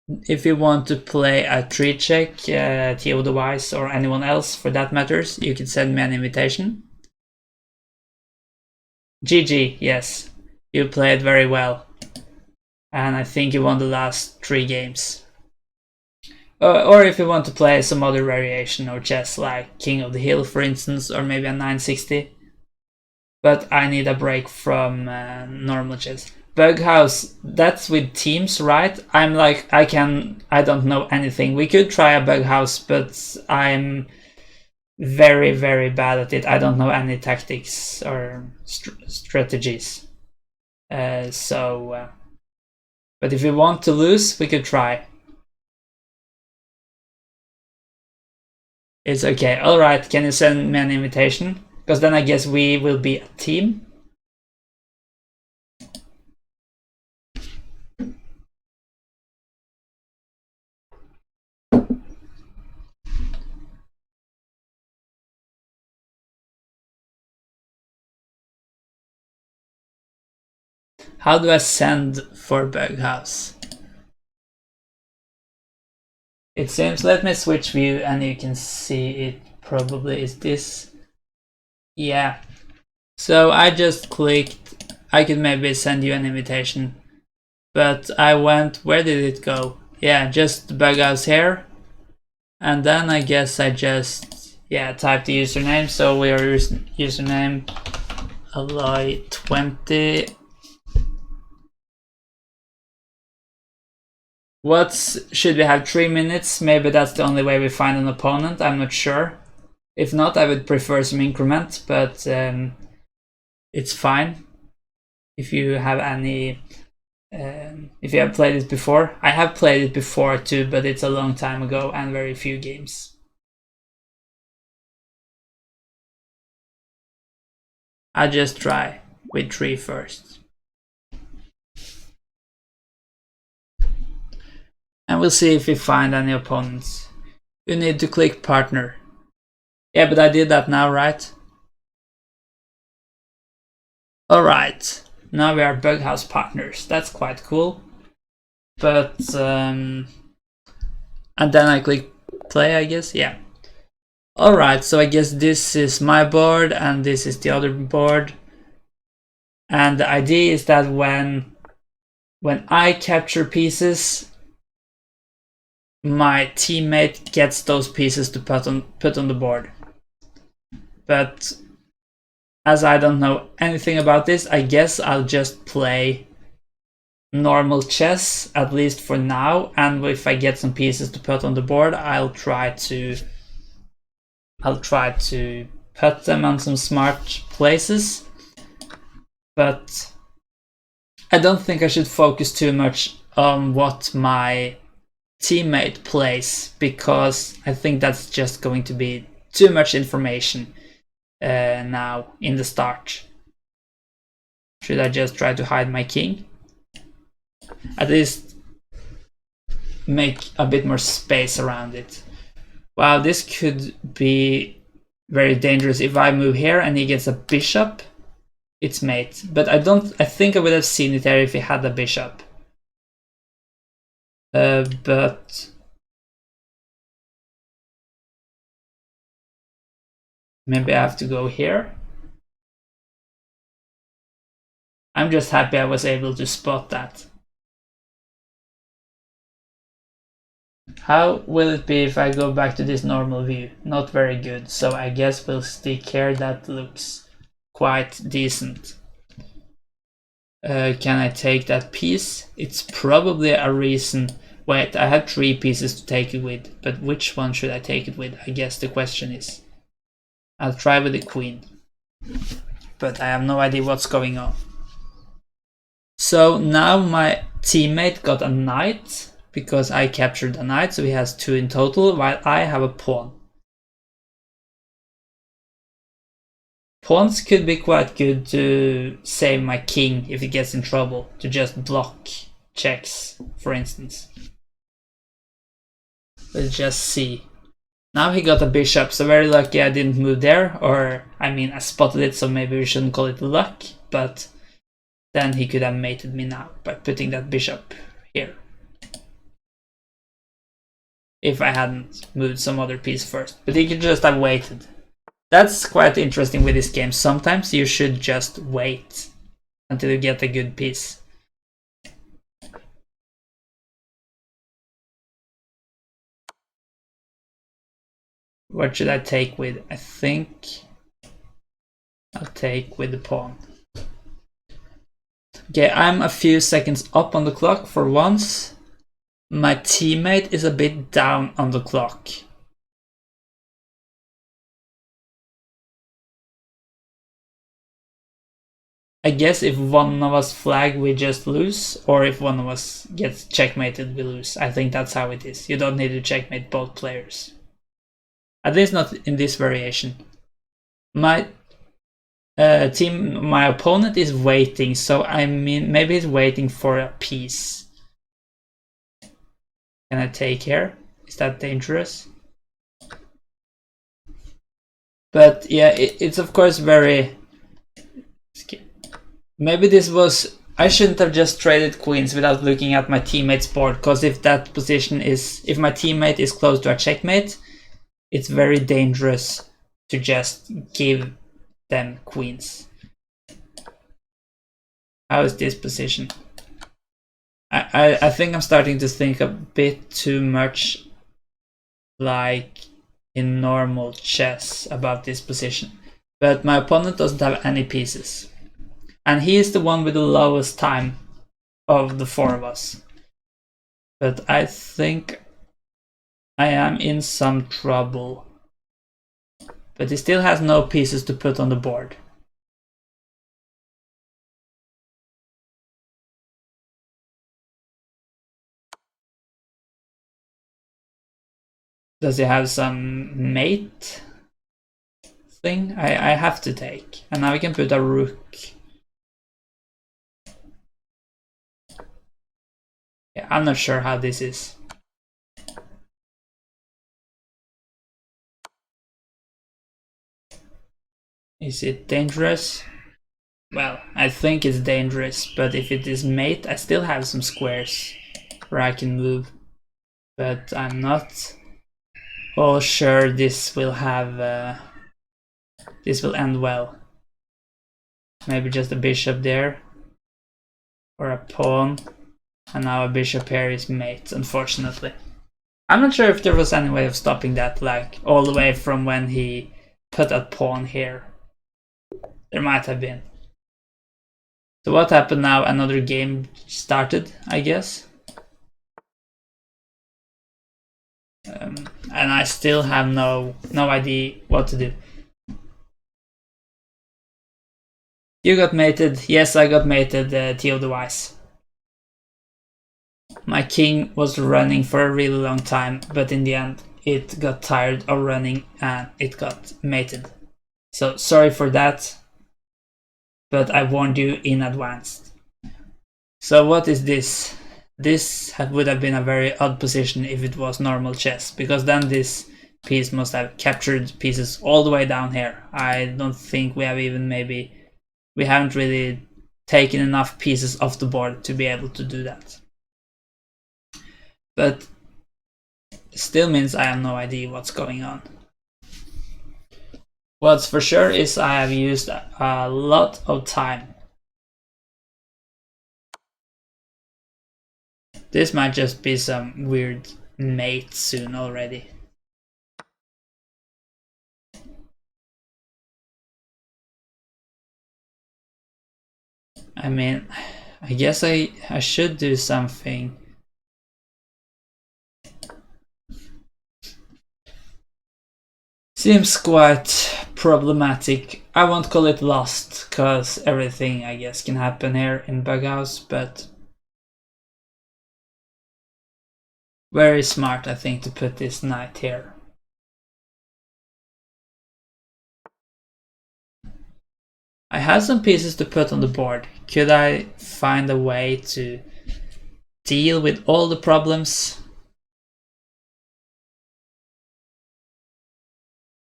If you want to play a tree check, Theodowise or anyone else for that matters, you can send me an invitation. GG, yes. You played very well. And I think you won the last 3 games. Or if you want to play some other variation or chess like King of the Hill for instance, or maybe a 960. But I need a break from normal chess. Bug House, that's with teams, right? I'm like, I don't know anything. We could try a Bug House, but I'm very, very bad at it. I don't know any tactics or strategies. But if you want to lose, we could try. It's okay. Alright, can you send me an invitation? Because then I guess we will be a team. How do I send for Bug House? It seems, let me switch view and you can see it probably is this. Yeah. So I just clicked, I could maybe send you an invitation. But I went, where did it go? Yeah, just Bug House here. And then I guess I just, type the username. So we are username Alloy20. Should we have 3 minutes? Maybe that's the only way we find an opponent, I'm not sure. If not, I would prefer some increment, but it's fine. If you have any, if you have played it before. I have played it before too, but it's a long time ago and very few games. I'll just try with 3 first. And we'll see if we find any opponents. You need to click partner. Yeah, but I did that now, right? Alright, now we are Bug House partners. That's quite cool. But, and then I click play, I guess, yeah. Alright, so I guess this is my board and this is the other board. And the idea is that when I capture pieces, my teammate gets those pieces to put on the board. But as I don't know anything about this, I guess I'll just play normal chess, at least for now, and if I get some pieces to put on the board, I'll try to put them on some smart places. But I don't think I should focus too much on what my teammate plays, because I think that's just going to be too much information now in the start. Should I just try to hide my king? At least make a bit more space around it. Wow, this could be very dangerous. If I move here and he gets a bishop, it's mate. But I think I would have seen it there if he had a bishop. But maybe I have to go here. I'm just happy I was able to spot that. How will it be if I go back to this normal view? Not very good, so I guess we'll stick here. That looks quite decent. Can I take that piece? It's probably a reason. Wait, I have 3 pieces to take it with, but which one should I take it with? I guess the question is. I'll try with the queen, but I have no idea what's going on. So now my teammate got a knight, because I captured a knight, so he has 2 in total, while I have a pawn. Pawns could be quite good to save my king if he gets in trouble, to just block checks, for instance. Let's just see. Now he got a bishop, so very lucky I didn't move there, or I mean I spotted it, so maybe we shouldn't call it luck, but then he could have mated me now by putting that bishop here. If I hadn't moved some other piece first, but he could just have waited. That's quite interesting with this game. Sometimes you should just wait until you get a good piece. What should I take with? I think I'll take with the pawn. Okay, I'm a few seconds up on the clock for once. My teammate is a bit down on the clock. I guess if one of us flag, we just lose, or if one of us gets checkmated, we lose. I think that's how it is. You don't need to checkmate both players. At least not in this variation. My my opponent is waiting, so I mean, maybe he's waiting for a piece. Can I take here? Is that dangerous? But yeah, it's of course very... Maybe this was... I shouldn't have just traded queens without looking at my teammate's board, because if that position is... If my teammate is close to a checkmate, it's very dangerous to just give them queens. How is this position? I think I'm starting to think a bit too much like in normal chess about this position. But my opponent doesn't have any pieces. And he is the one with the lowest time of the 4 of us. But I think I am in some trouble. But he still has no pieces to put on the board. Does he have some mate thing? I have to take. And now we can put a rook. Yeah, I'm not sure how this is. Is it dangerous? Well, I think it's dangerous, but if it is mate, I still have some squares where I can move. But I'm not all sure this will have... this will end well. Maybe just a bishop there. Or a pawn. And now a bishop here is mate, unfortunately. I'm not sure if there was any way of stopping that, like all the way from when he put that pawn here. There might have been. So what happened now? Another game started, I guess. And I still have no idea what to do. You got mated. Yes, I got mated, Theodowise. My king was running for a really long time, but in the end it got tired of running and it got mated. So sorry for that, but I warned you in advance. So what is this? This would have been a very odd position if it was normal chess, because then this piece must have captured pieces all the way down here. I don't think we have even we haven't really taken enough pieces off the board to be able to do that. But still means I have no idea what's going on. What's for sure is I have used a lot of time. This might just be some weird mate soon already. I mean, I guess I should do something. Seems quite problematic. I won't call it lost, cause everything I guess can happen here in Bughouse, but very smart I think to put this knight here. I have some pieces to put on the board. Could I find a way to deal with all the problems?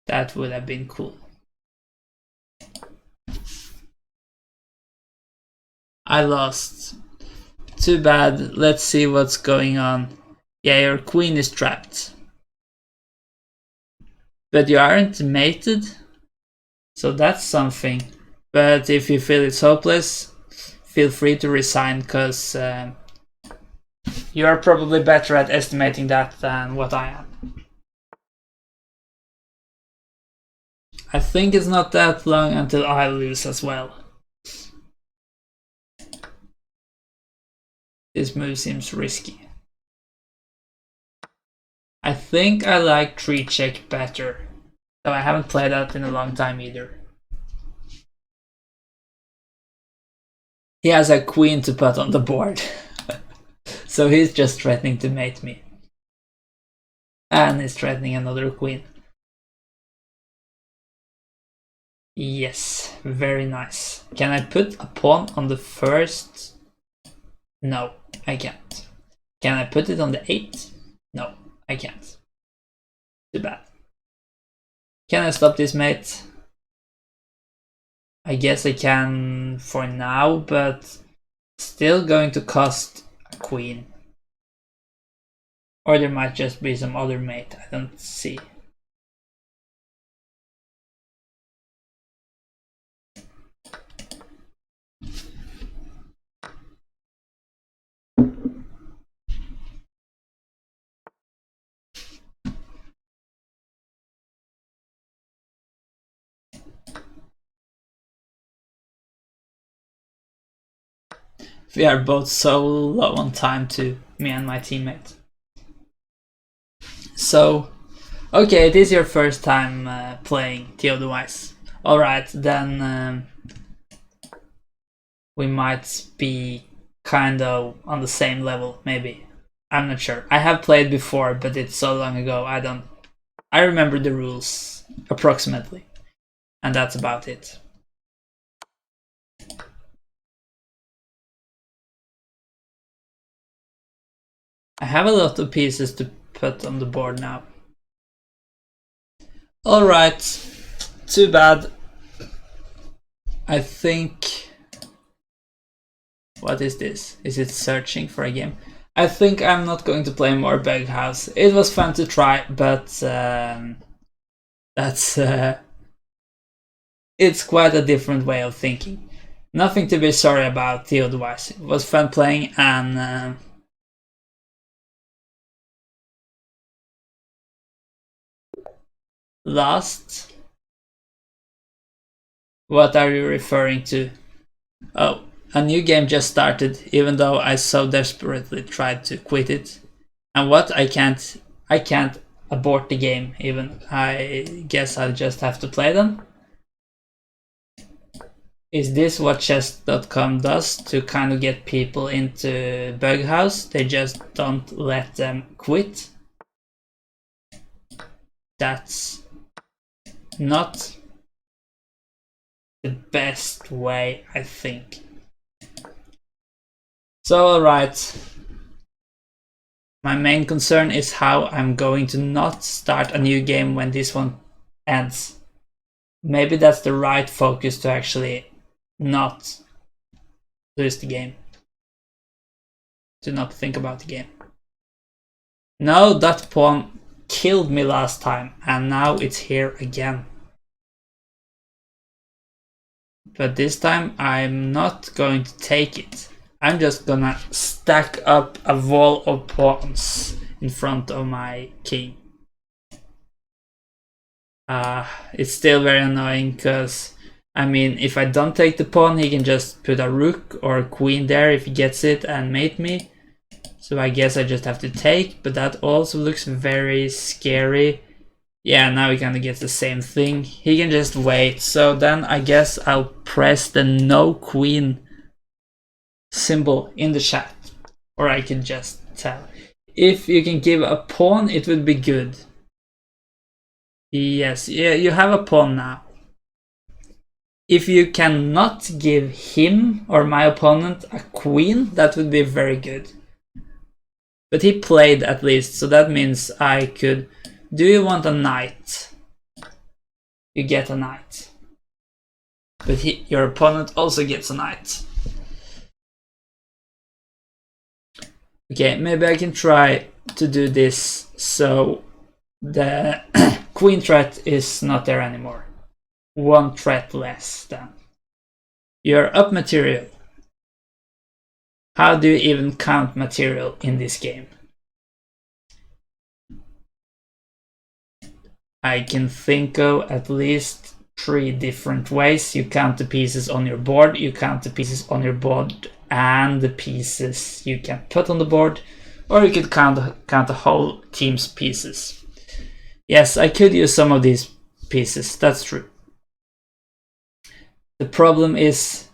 That would have been cool. I lost. Too bad. Let's see what's going on. Yeah, your queen is trapped. But you aren't mated? So that's something. But if you feel it's hopeless, feel free to resign, because you are probably better at estimating that than what I am. I think it's not that long until I lose as well. This move seems risky. I think I like 3-check better, though I haven't played that in a long time either. He has a queen to put on the board, so he's just threatening to mate me. And he's threatening another queen. Yes, very nice. Can I put a pawn on the first? No, I can't. Can I put it on the 8? No, I can't. Too bad. Can I stop this mate? I guess I can for now, but still going to cost a queen. Or there might just be some other mate I don't see. We are both so low on time too, me and my teammate. So, okay, it is your first time playing Theodowise. Alright, then we might be kind of on the same level, maybe. I'm not sure. I have played before, but it's so long ago, I remember the rules approximately, and that's about it. I have a lot of pieces to put on the board now. Alright, too bad. I think... What is this? Is it searching for a game? I think I'm not going to play more Bughouse. It was fun to try, but that's... it's quite a different way of thinking. Nothing to be sorry about, Theodowise. It was fun playing, and lost? What are you referring to? Oh, a new game just started, even though I so desperately tried to quit it. And what? I can't abort the game even. I guess I'll just have to play them. Is this what chess.com does to kind of get people into Bughouse? They just don't let them quit? That's not the best way, I think. So, alright. My main concern is how I'm going to not start a new game when this one ends. Maybe that's the right focus to actually not lose the game. To not think about the game. No, that pawn killed me last time, and now it's here again. But this time I'm not going to take it. I'm just gonna stack up a wall of pawns in front of my king. It's still very annoying because, I mean, if I don't take the pawn, he can just put a rook or a queen there if he gets it and mate me. So I guess I just have to take, but that also looks very scary. Yeah, now he kind of gets the same thing. He can just wait. So then I guess I'll press the no queen symbol in the chat. Or I can just tell. If you can give a pawn, it would be good. Yes, yeah, you have a pawn now. If you cannot give him or my opponent a queen, that would be very good. But he played at least, so that means I could... Do you want a knight? You get a knight. But your opponent also gets a knight. Okay, maybe I can try to do this so the queen threat is not there anymore. One threat less then. You're up material. How do you even count material in this game? I can think of at least 3 different ways. You count the pieces on your board, you count the pieces on your board and the pieces you can put on the board, or you could count the whole team's pieces. Yes, I could use some of these pieces, that's true. The problem is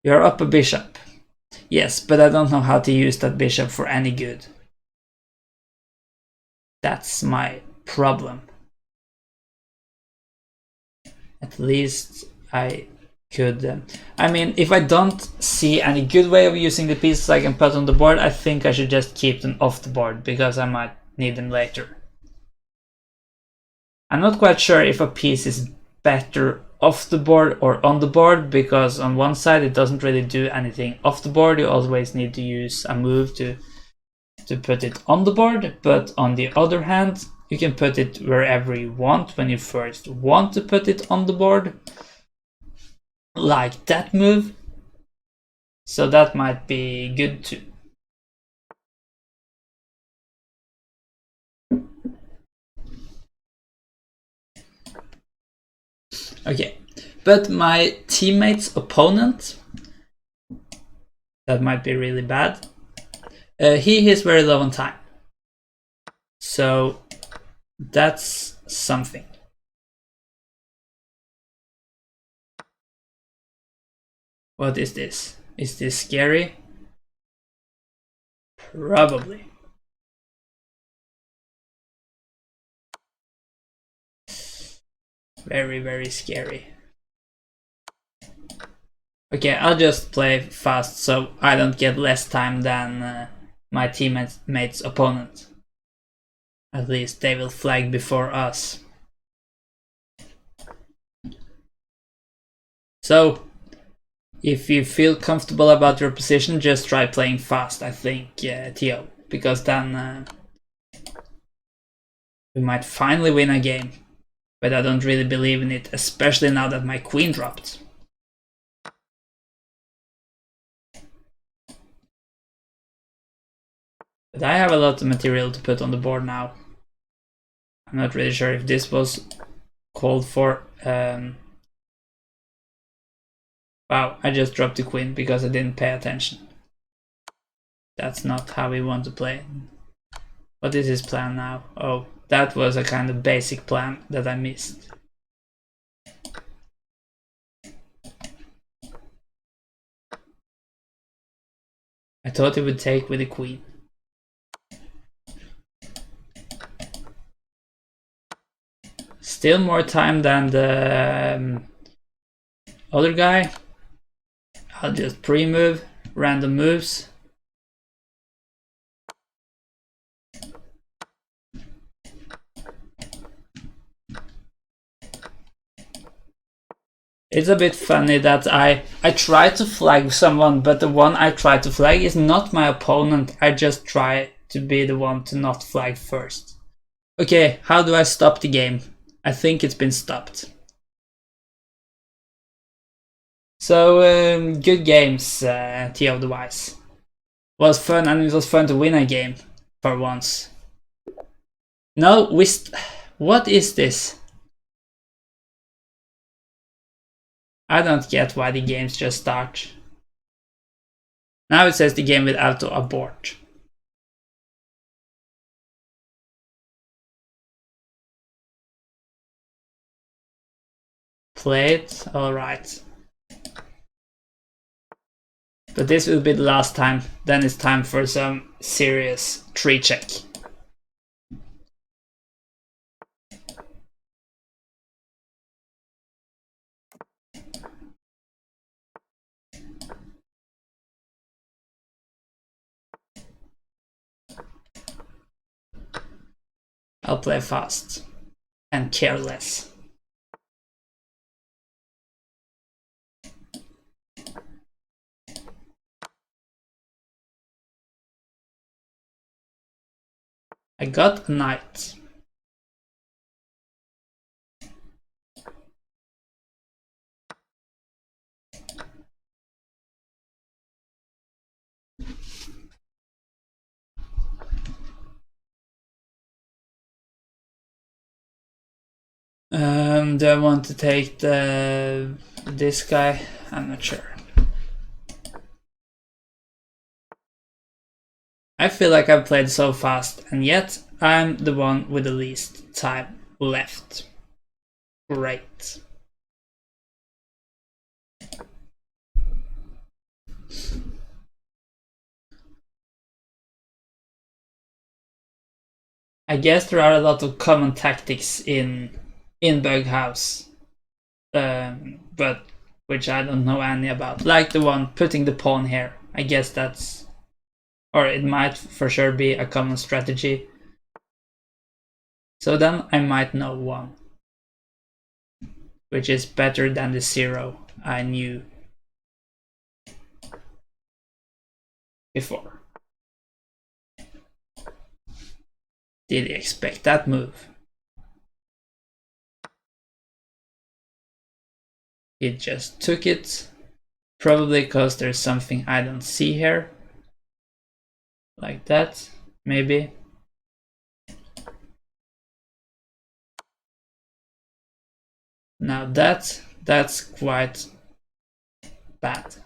you're up a bishop. Yes, but I don't know how to use that bishop for any good. That's my problem. At least I could... I mean, if I don't see any good way of using the pieces I can put on the board, I think I should just keep them off the board, because I might need them later. I'm not quite sure if a piece is better off the board or on the board, because on one side it doesn't really do anything off the board. You always need to use a move to put it on the board, but on the other hand, you can put it wherever you want when you first want to put it on the board, like that move. So that might be good too. Okay, but my teammate's opponent, that might be really bad. He is very low on time. So that's something. What is this? Is this scary? Probably. Very, very scary. Okay, I'll just play fast so I don't get less time than my teammate's opponent. At least they will flag before us. So, if you feel comfortable about your position, just try playing fast, I think, Theo. Because then we might finally win a game. But I don't really believe in it, especially now that my queen dropped. But I have a lot of material to put on the board now. I'm not really sure if this was called for. Wow, I just dropped the queen because I didn't pay attention. That's not how we want to play. What is his plan now? Oh, that was a kind of basic plan that I missed. I thought he would take with the queen. Still more time than the other guy. I'll just pre-move, random moves. It's a bit funny that I try to flag someone, but the one I try to flag is not my opponent. I just try to be the one to not flag first. Okay, how do I stop the game? I think it's been stopped. So, good games, Theo the Wise. Was fun, and it was fun to win a game for once. No, what is this? I don't get why the games just start. Now it says the game will auto abort. Play it, alright. But this will be the last time, then it's time for some serious tree check. I'll play fast and careless. I got a knight. Do I want to take this guy? I'm not sure. I feel like I've played so fast, and yet I'm the one with the least time left. Great. I guess there are a lot of common tactics in Bughouse, but which I don't know any about. Like the one putting the pawn here. I guess that's, or it might for sure be a common strategy. So then I might know one, which is better than the 0 I knew before. Did you expect that move? He just took it, probably because there's something I don't see here. Like that, maybe. Now that's quite bad,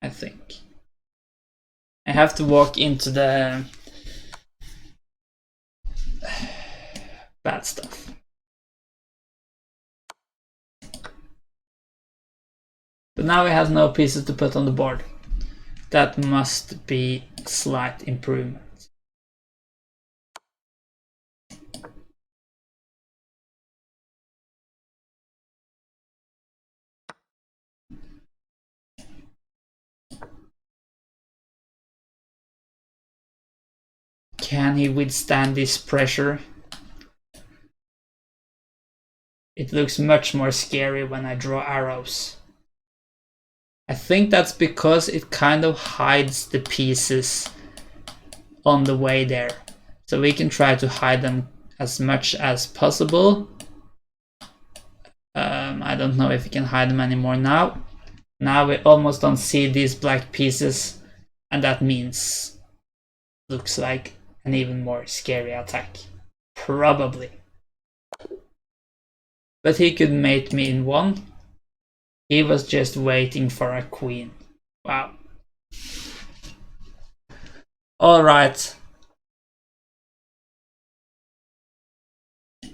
I think. I have to walk into the bad stuff. But now he has no pieces to put on the board. That must be slight improvement. Can he withstand this pressure? It looks much more scary when I draw arrows. I think that's because it kind of hides the pieces on the way there. So we can try to hide them as much as possible. I don't know if we can hide them anymore now. Now we almost don't see these black pieces, and that means looks like an even more scary attack. Probably. But he could mate me in one. He was just waiting for a queen. Wow. Alright.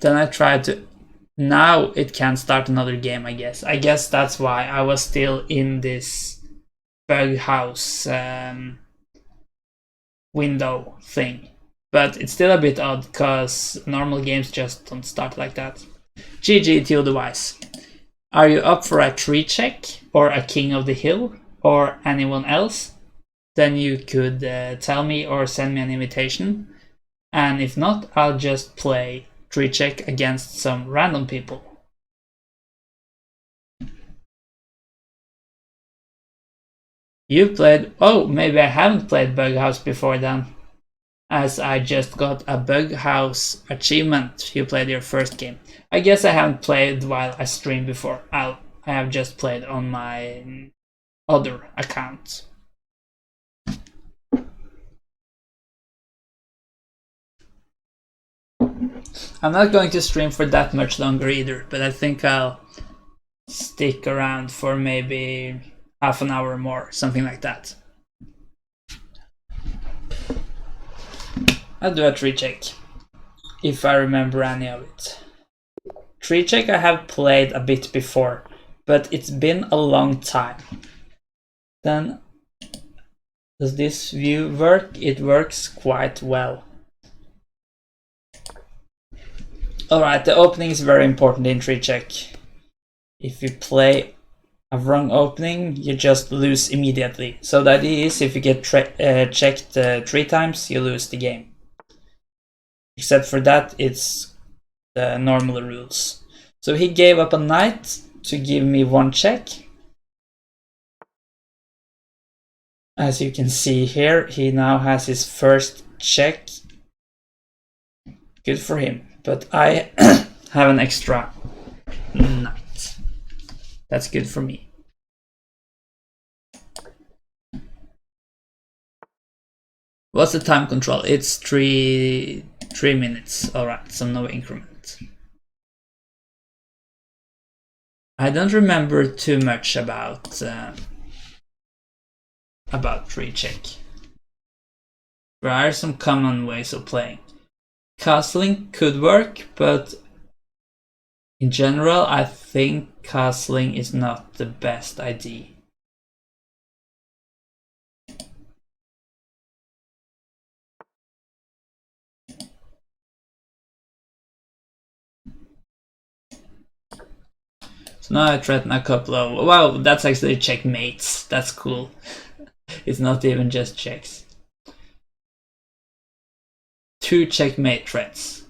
Then I tried to... Now it can start another game, I guess. I guess that's why I was still in this bug house window thing. But it's still a bit odd, because normal games just don't start like that. GG Theodowise. Are you up for a tree check, or a king of the hill, or anyone else? Then you could tell me or send me an invitation. And if not, I'll just play tree check against some random people. You played... Oh, maybe I haven't played Bug House before then, as I just got a Bug House achievement. You played your first game. I guess I haven't played while I streamed before. I have just played on my other account. I'm not going to stream for that much longer either, but I think I'll stick around for maybe half an hour more, something like that. I'll do a tree check, if I remember any of it. Tree check I have played a bit before, but it's been a long time. Then, does this view work? It works quite well. Alright, the opening is very important in tree check. If you play a wrong opening, you just lose immediately. So the idea is, if you get checked 3 times, you lose the game. Except for that, it's the normal rules. So he gave up a knight to give me 1 check. As you can see here, he now has his first check. Good for him. But I have an extra knight. That's good for me. What's the time control? It's 3 minutes. Alright, so no increment. I don't remember too much about tree check. There are some common ways of playing. Castling could work, but in general, I think castling is not the best idea. So now I threaten a couple of... Wow, that's actually checkmates. That's cool. It's not even just checks. 2 checkmate threats.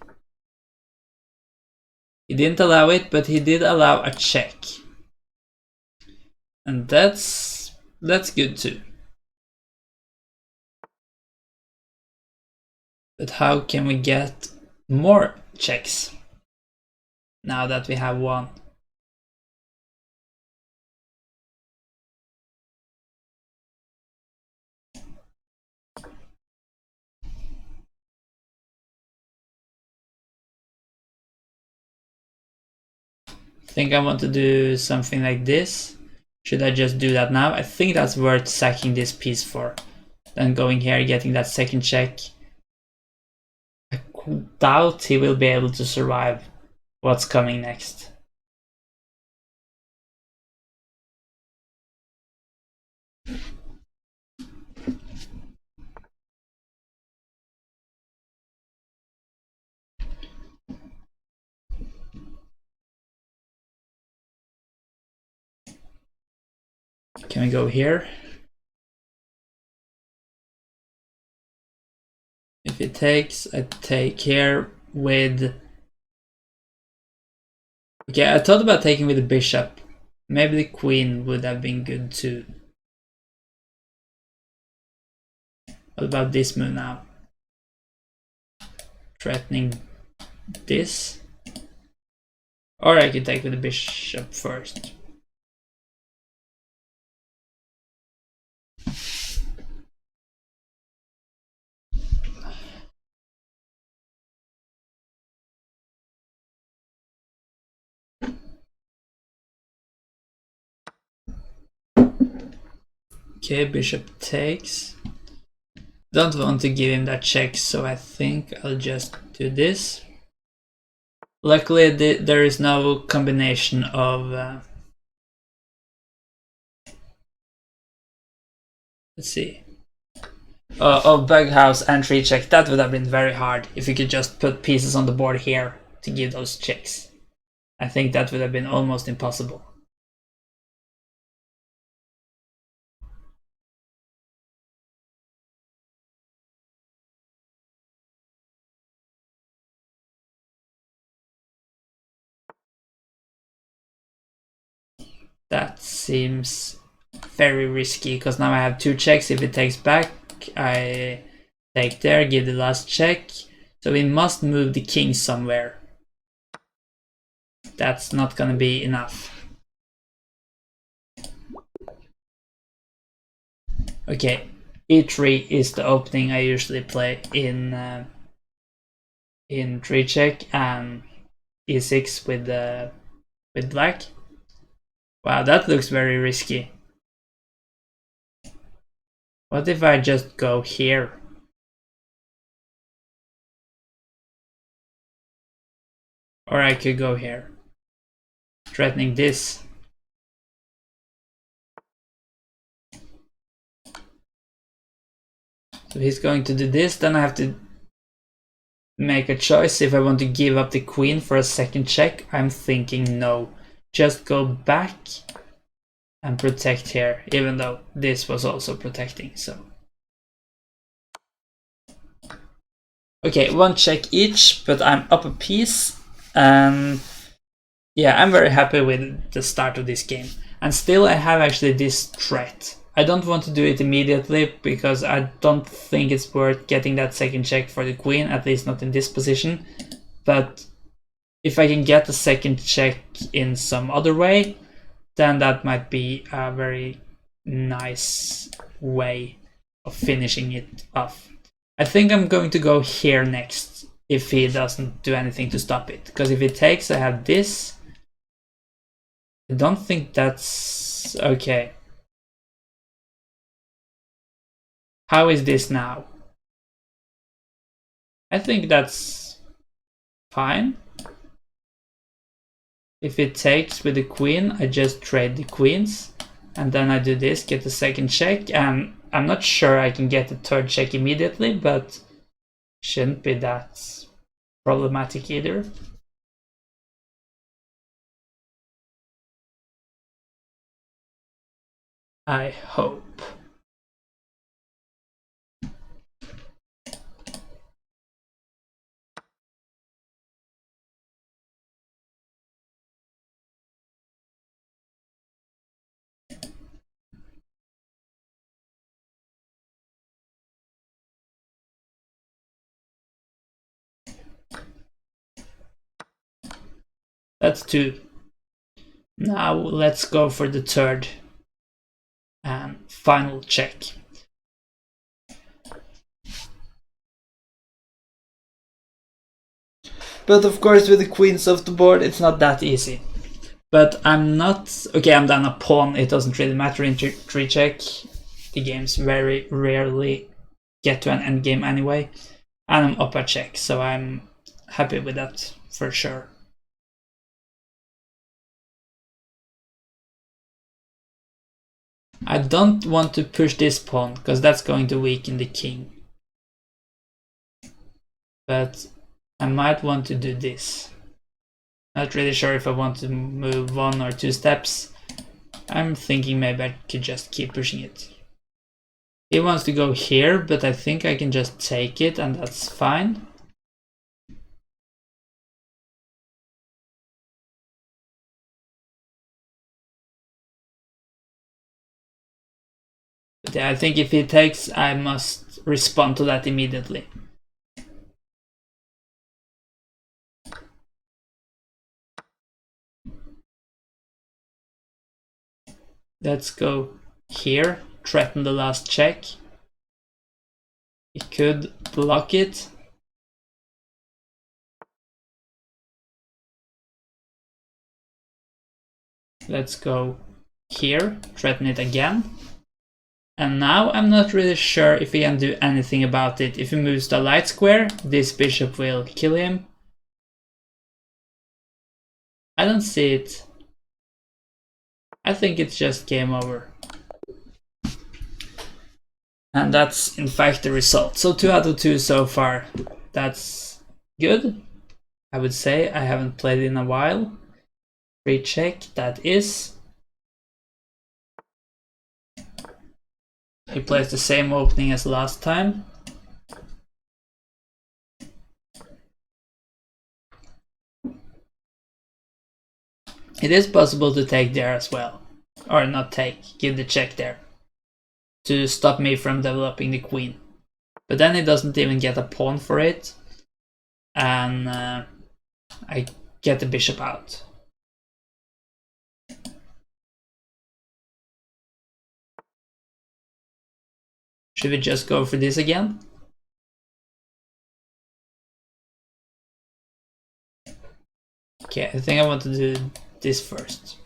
He didn't allow it, but he did allow a check. And that's good too. But how can we get more checks now that we have 1? I think I want to do something like this. Should I just do that now? I think that's worth sacking this piece for. Then going here, getting that second check. I doubt he will be able to survive what's coming next. Can we go here? If it takes, I take here with... Okay, I thought about taking with the bishop. Maybe the queen would have been good too. What about this move now? Threatening this. Or I could take with the bishop first. Okay, bishop takes. Don't want to give him that check, so I think I'll just do this. Luckily, there is no combination of let's see, of bug house and tree check. That would have been very hard if you could just put pieces on the board here to give those checks. I think that would have been almost impossible. That seems very risky because now I have 2 checks. If it takes back, I take there, give the last check. So we must move the king somewhere. That's not gonna be enough. Okay, e3 is the opening I usually play in tree check, and e6 with black. Wow, that looks very risky. What if I just go here? Or I could go here, threatening this. So he's going to do this, then I have to make a choice if I want to give up the queen for a second check. I'm thinking no, just go back and protect here, even though this was also protecting. So okay, 1 check each, but I'm up a piece, and yeah, I'm very happy with the start of this game. And still I have actually this threat. I don't want to do it immediately because I don't think it's worth getting that second check for the queen, at least not in this position. But if I can get the second check in some other way, then that might be a very nice way of finishing it off. I think I'm going to go here next if he doesn't do anything to stop it. Because if he takes, I have this. I don't think that's okay. How is this now? I think that's fine. If it takes with the queen, I just trade the queens. And then I do this, get the second check. And I'm not sure I can get the third check immediately, but shouldn't be that problematic either. I hope. That's 2. Now let's go for the third and final check. But of course with the queens off the board it's not that easy. But I'm not... Okay, I'm down a pawn, it doesn't really matter in tree check. The games very rarely get to an endgame anyway. And I'm up a check, so I'm happy with that for sure. I don't want to push this pawn, because that's going to weaken the king. But I might want to do this. Not really sure if I want to move 1 or 2 steps. I'm thinking maybe I could just keep pushing it. He wants to go here, but I think I can just take it and that's fine. But yeah, I think if he takes, I must respond to that immediately. Let's go here, threaten the last check. He could block it. Let's go here, threaten it again. And now I'm not really sure if he can do anything about it. If he moves the light square, this bishop will kill him. I don't see it. I think it's just game over. And that's in fact the result. So 2 out of 2 so far. That's good, I would say. I haven't played in a while. Free check, that is. He plays the same opening as last time. It is possible to take there as well. Or not take, give the check there. To stop me from developing the queen. But then he doesn't even get a pawn for it. And I get the bishop out. Should we just go for this again? Okay, I think I want to do this first.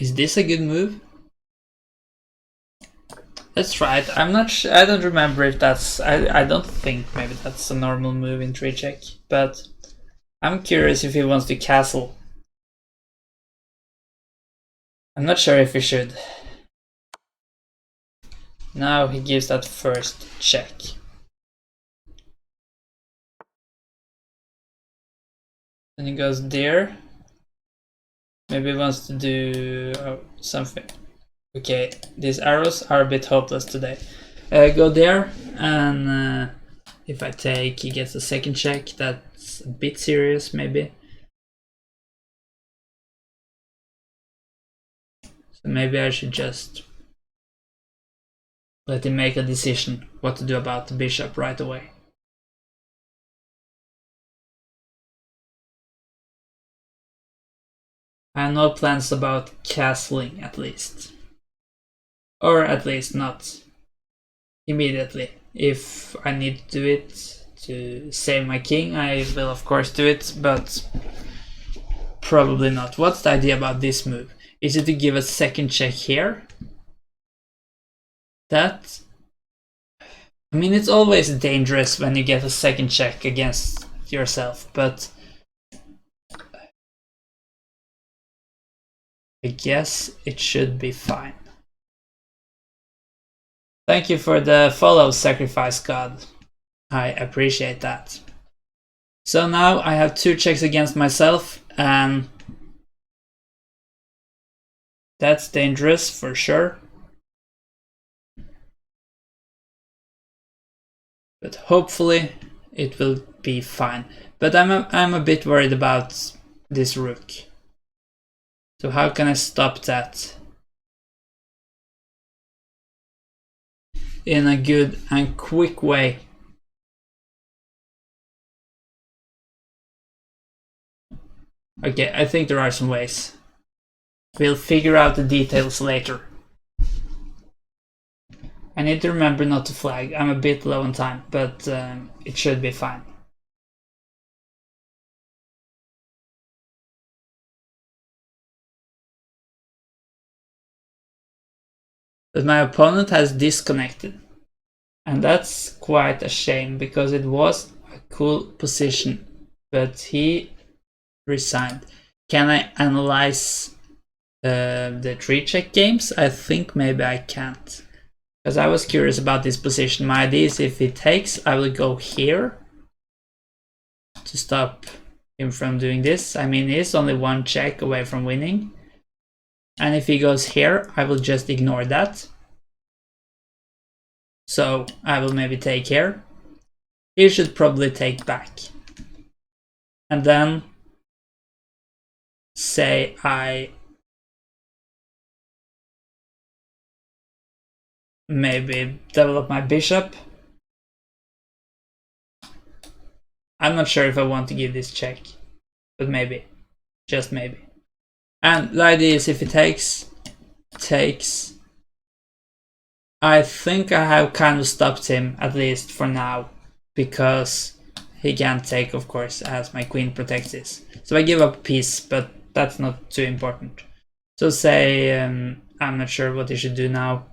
Is this a good move? Let's try it. I'm not sure. I don't remember if that's. I don't think maybe that's a normal move in 3 check, but I'm curious if he wants to castle. I'm not sure if he should. Now he gives that first check. Then he goes there. Maybe he wants to do something. Okay, these arrows are a bit hopeless today. Go there, and if I take, he gets a second check. That's a bit serious, maybe. So maybe I should just let him make a decision what to do about the bishop right away. I have no plans about castling, at least. Or at least not immediately. If I need to do it to save my king, I will of course do it, but probably not. What's the idea about this move? Is it to give a second check here? That... I mean, it's always dangerous when you get a second check against yourself, but I guess it should be fine. Thank you for the follow, Sacrifice God. I appreciate that. So now I have 2 checks against myself, and that's dangerous for sure. But hopefully it will be fine. But I'm a bit worried about this rook. So how can I stop that in a good and quick way? Okay, I think there are some ways. We'll figure out the details later. I need to remember not to flag. I'm a bit low on time, but it should be fine. But my opponent has disconnected. And that's quite a shame, because it was a cool position. But he resigned. Can I analyze the 3 check games? I think maybe I can't. because I was curious about this position. My idea is if he takes, I will go here to stop him from doing this. I mean, he's only one check away from winning. And if he goes here, I will just ignore that. So I will maybe take here. He should probably take back. And then say I maybe develop my bishop. I'm not sure if I want to give this check, but maybe, just maybe. And the idea is if he takes, I think I have kind of stopped him, at least for now, because he can't take, of course, as my queen protects this. So I give up a piece, but that's not too important. So say, I'm not sure what he should do now.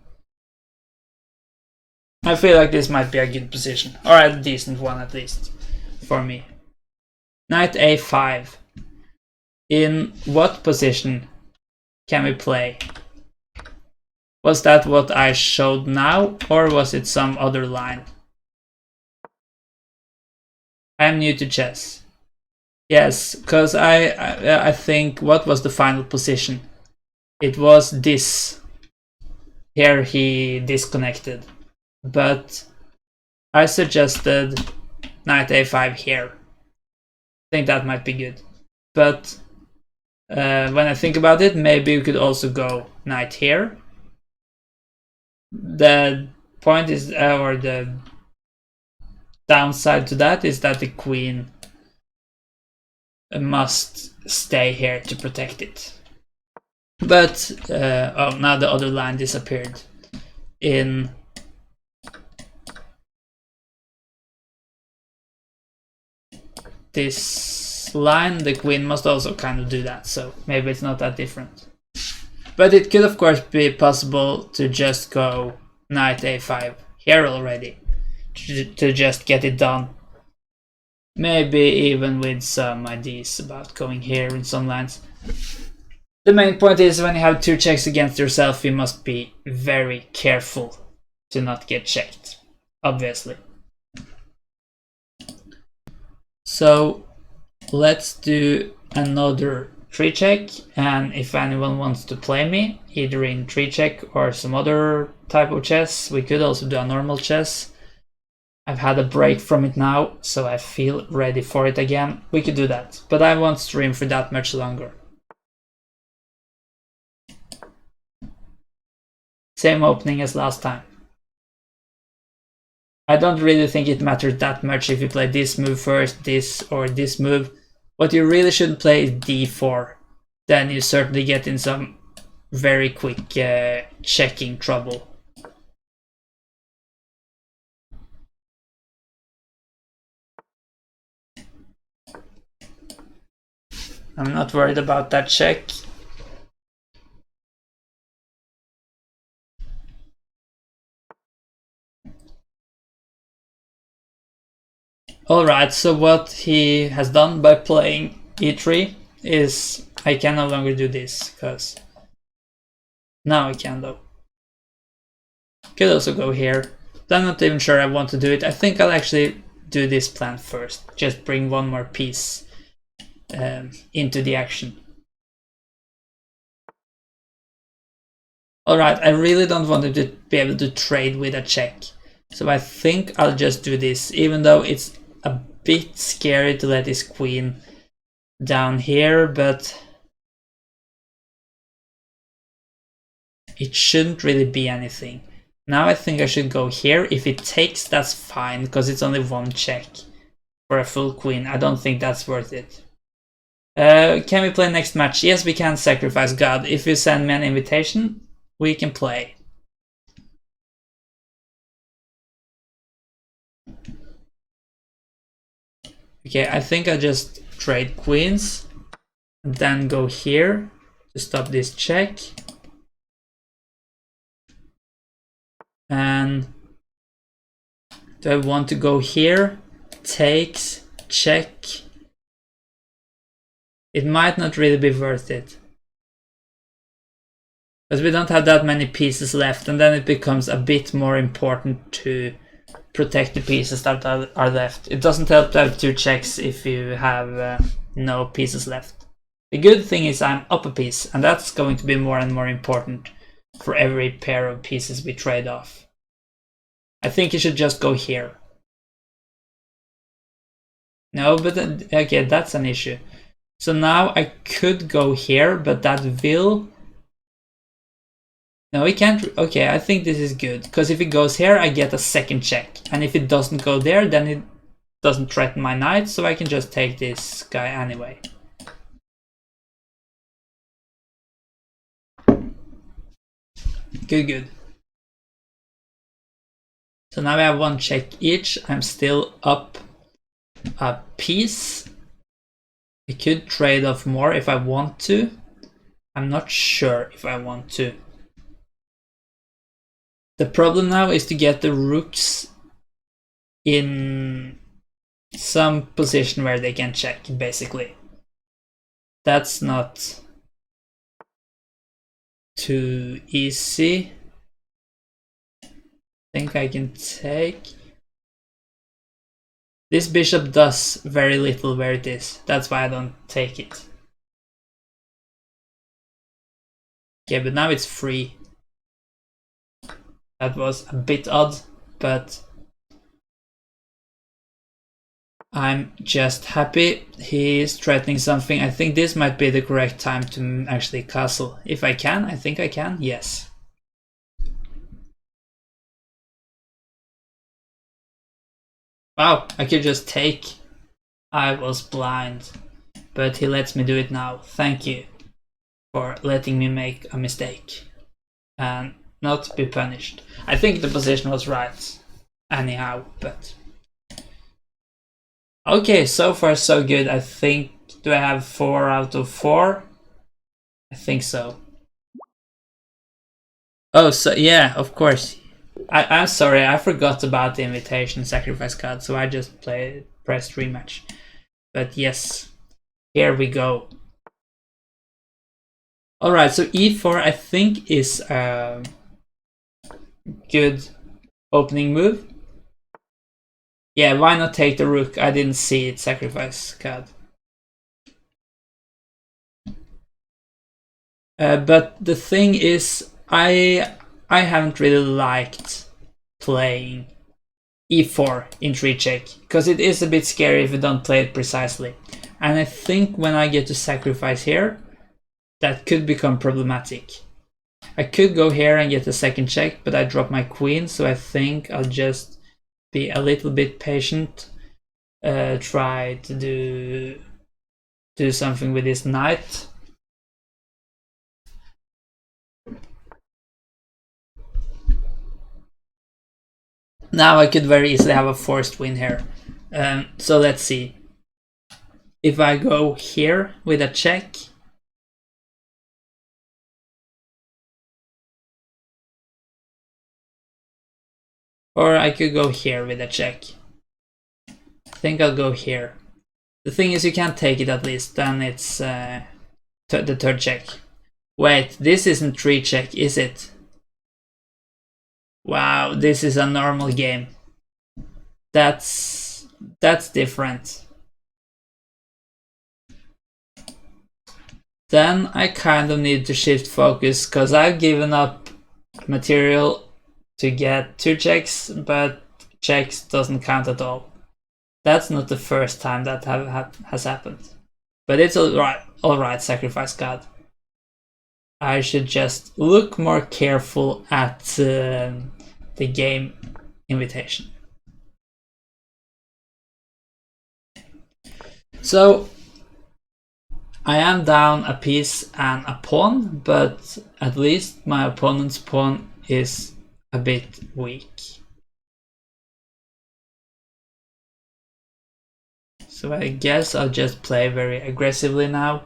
I feel like this might be a good position, or a decent one at least, for me. Knight a5. In what position can we play? Was that what I showed now, or was it some other line? I am new to chess. Yes, because I think, what was the final position? It was this. Here he disconnected. But I suggested knight a5 here. I think that might be good. But when I think about it, maybe we could also go knight here. The point is, or the downside to that is that the queen must stay here to protect it. But oh, now the other line disappeared. In this line, the queen must also kind of do that, so maybe it's not that different. But it could of course be possible to just go knight a5 here already, to just get it done. Maybe even with some ideas about going here in some lines. The main point is, when you have two checks against yourself, you must be very careful to not get checked, obviously. So let's do another 3-check, and if anyone wants to play me, either in 3-check or some other type of chess, we could also do a normal chess. I've had a break from it now, so I feel ready for it again. We could do that, but I won't stream for that much longer. Same opening as last time. I don't really think it matters that much if you play this move first, this or this move. What you really shouldn't play is d4. Then you certainly get in some very quick checking trouble. I'm not worried about that check. Alright, so what he has done by playing e3 is I can no longer do this, because now I can though. Could also go here. I'm not even sure I want to do it. I think I'll actually do this plan first. Just bring one more piece into the action. Alright, I really don't want to be able to trade with a check. So I think I'll just do this, even though it's a bit scary to let his queen down here, but it shouldn't really be anything. Now I think I should go here. If it takes, that's fine, because it's only one check for a full queen. I don't think that's worth it. Can we play next match? Yes, we can sacrifice God. If you send me an invitation, we can play. Okay, I think I just trade queens, and then go here to stop this check. And do I want to go here? Takes, check. It might not really be worth it. Because we don't have that many pieces left, and then it becomes a bit more important to protect the pieces that are left. It doesn't help to have 2 checks if you have no pieces left. The good thing is I'm up a piece, and that's going to be more and more important for every pair of pieces we trade off. I think you should just go here. No, but okay, that's an issue. So now I could go here, but that will... No, we can't. Okay, I think this is good, because if it goes here, I get a second check. And if it doesn't go there, then it doesn't threaten my knight, so I can just take this guy anyway. Good, good. So now we have 1 check each. I'm still up a piece. I could trade off more if I want to. I'm not sure if I want to. The problem now is to get the rooks in some position where they can check, basically. That's not too easy. I think I can take... This bishop does very little where it is. That's why I don't take it. Okay, but now it's free. That was a bit odd, but I'm just happy he is threatening something. I think this might be the correct time to actually castle. If I can, I think I can, yes. Wow, I could just take. I was blind, but he lets me do it now. Thank you for letting me make a mistake and not be punished. I think the position was right anyhow, but... Okay, so far so good. I think, do I have 4 out of 4? I think so. Oh, so yeah, of course. I'm sorry, I forgot about the invitation sacrifice card, so I just pressed rematch. But yes, here we go. Alright, so e4 I think is a good opening move. Yeah, why not take the rook? I didn't see it, sacrifice card. But the thing is, I haven't really liked playing e4 in 3 check, because it is a bit scary if you don't play it precisely. And I think when I get to sacrifice here, that could become problematic. I could go here and get a second check, but I drop my queen, so I think I'll just be a little bit patient. Try to do something with this knight. Now I could very easily have a forced win here. So let's see. If I go here with a check, or I could go here with a check. I think I'll go here. The thing is, you can't take it at least, then it's the 3rd check. Wait, this isn't 3 check, is it? Wow, this is a normal game. That's different. Then I kind of need to shift focus, because I've given up material to get 2 checks, but checks doesn't count at all. That's not the first time that has happened. But it's alright, sacrifice card. I should just look more careful at the game invitation. So I am down a piece and a pawn, but at least my opponent's pawn is a bit weak. So I guess I'll just play very aggressively now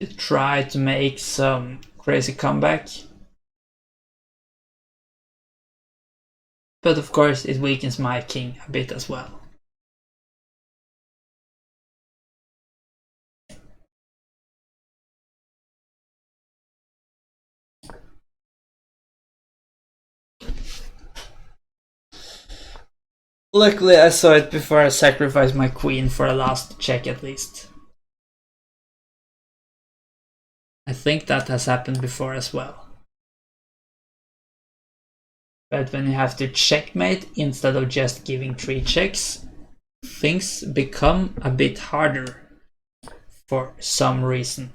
to try to make some crazy comeback. But of course it weakens my king a bit as well. Luckily I saw it before I sacrificed my queen for a last check at least. I think that has happened before as well. But when you have to checkmate instead of just giving 3 checks, things become a bit harder for some reason.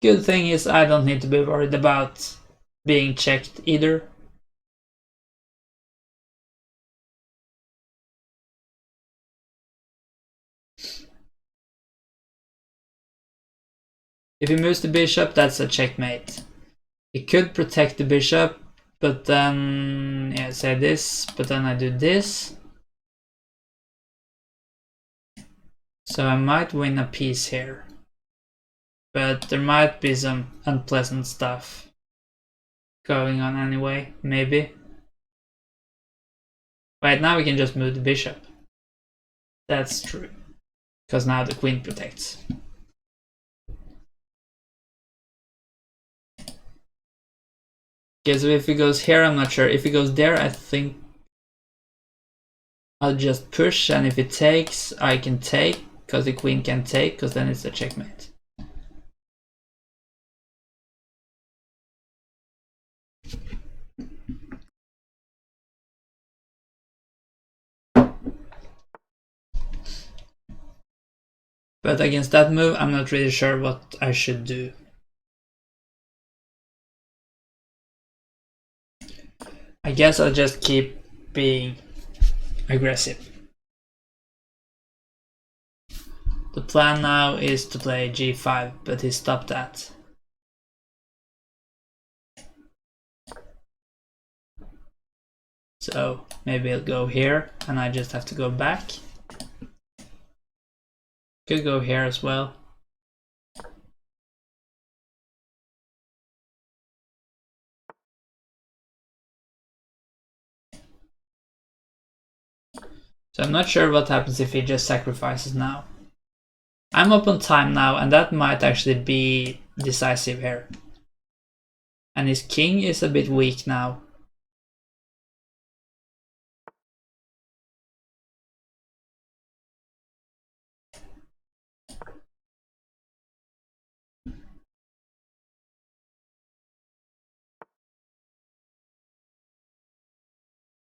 Good thing is I don't need to be worried about being checked either. If he moves the bishop, that's a checkmate. He could protect the bishop, but then, yeah, say this, but then I do this. So I might win a piece here. But there might be some unpleasant stuff going on anyway, maybe. Right now we can just move the bishop. That's true. Because now the queen protects. Okay, so if he goes here, I'm not sure. If he goes there, I think I'll just push, and if it takes, I can take, because the queen can take, because then it's a checkmate. But against that move, I'm not really sure what I should do. I guess I'll just keep being aggressive. The plan now is to play g5, but he stopped that. So maybe I'll go here, and I just have to go back. Could go here as well. So I'm not sure what happens if he just sacrifices now. I'm up on time now, and that might actually be decisive here. And his king is a bit weak now.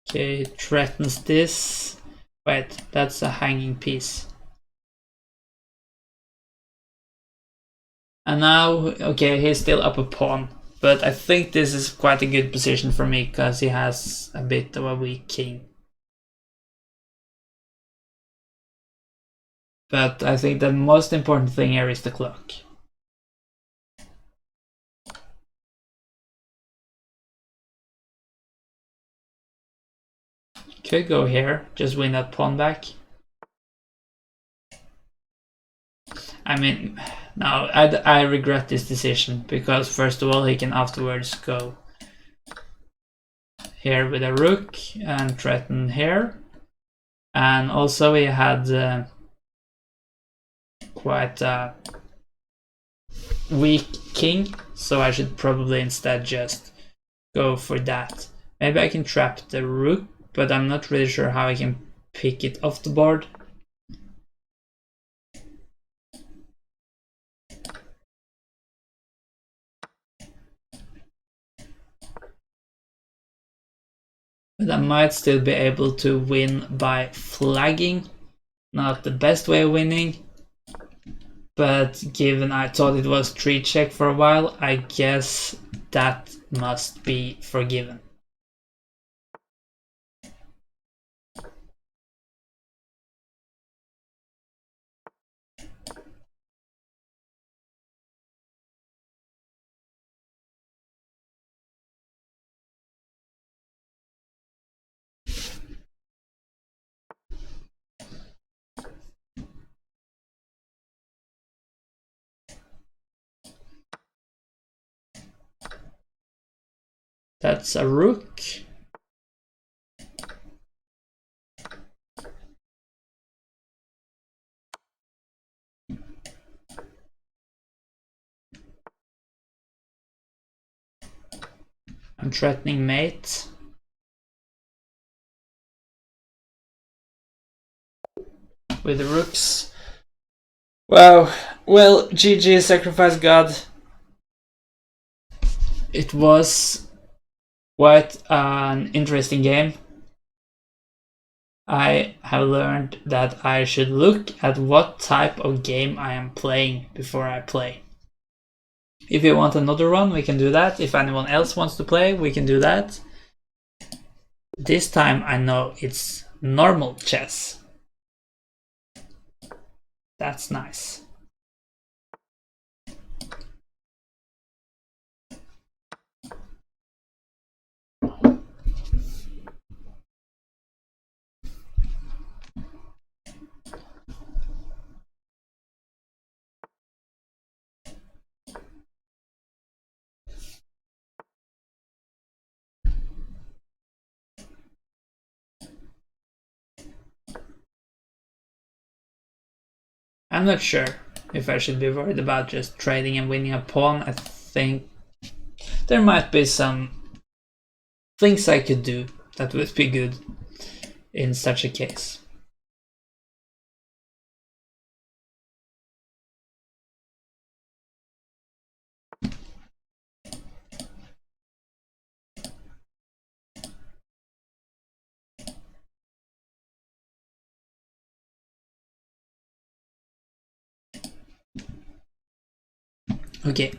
Okay, he threatens this. Wait, that's a hanging piece. And now, okay, he's still up a pawn. But I think this is quite a good position for me, because he has a bit of a weak king. But I think the most important thing here is the clock. Could go here, just win that pawn back. I mean, now I regret this decision, because first of all he can afterwards go here with a rook and threaten here, and also he had quite a weak king, so I should probably instead just go for that. Maybe I can trap the rook, but I'm not really sure how I can pick it off the board. But I might still be able to win by flagging. Not the best way of winning, but given I thought it was 3 check for a while, I guess that must be forgiven. That's a rook. I'm threatening mate. With the rooks. Wow. Well, GG, Sacrifice God. It was quite an interesting game. I have learned that I should look at what type of game I am playing before I play. If you want another one, we can do that. If anyone else wants to play, we can do that. This time I know it's normal chess. That's nice. I'm not sure if I should be worried about just trading and winning a pawn. I think there might be some things I could do that would be good in such a case. Okay.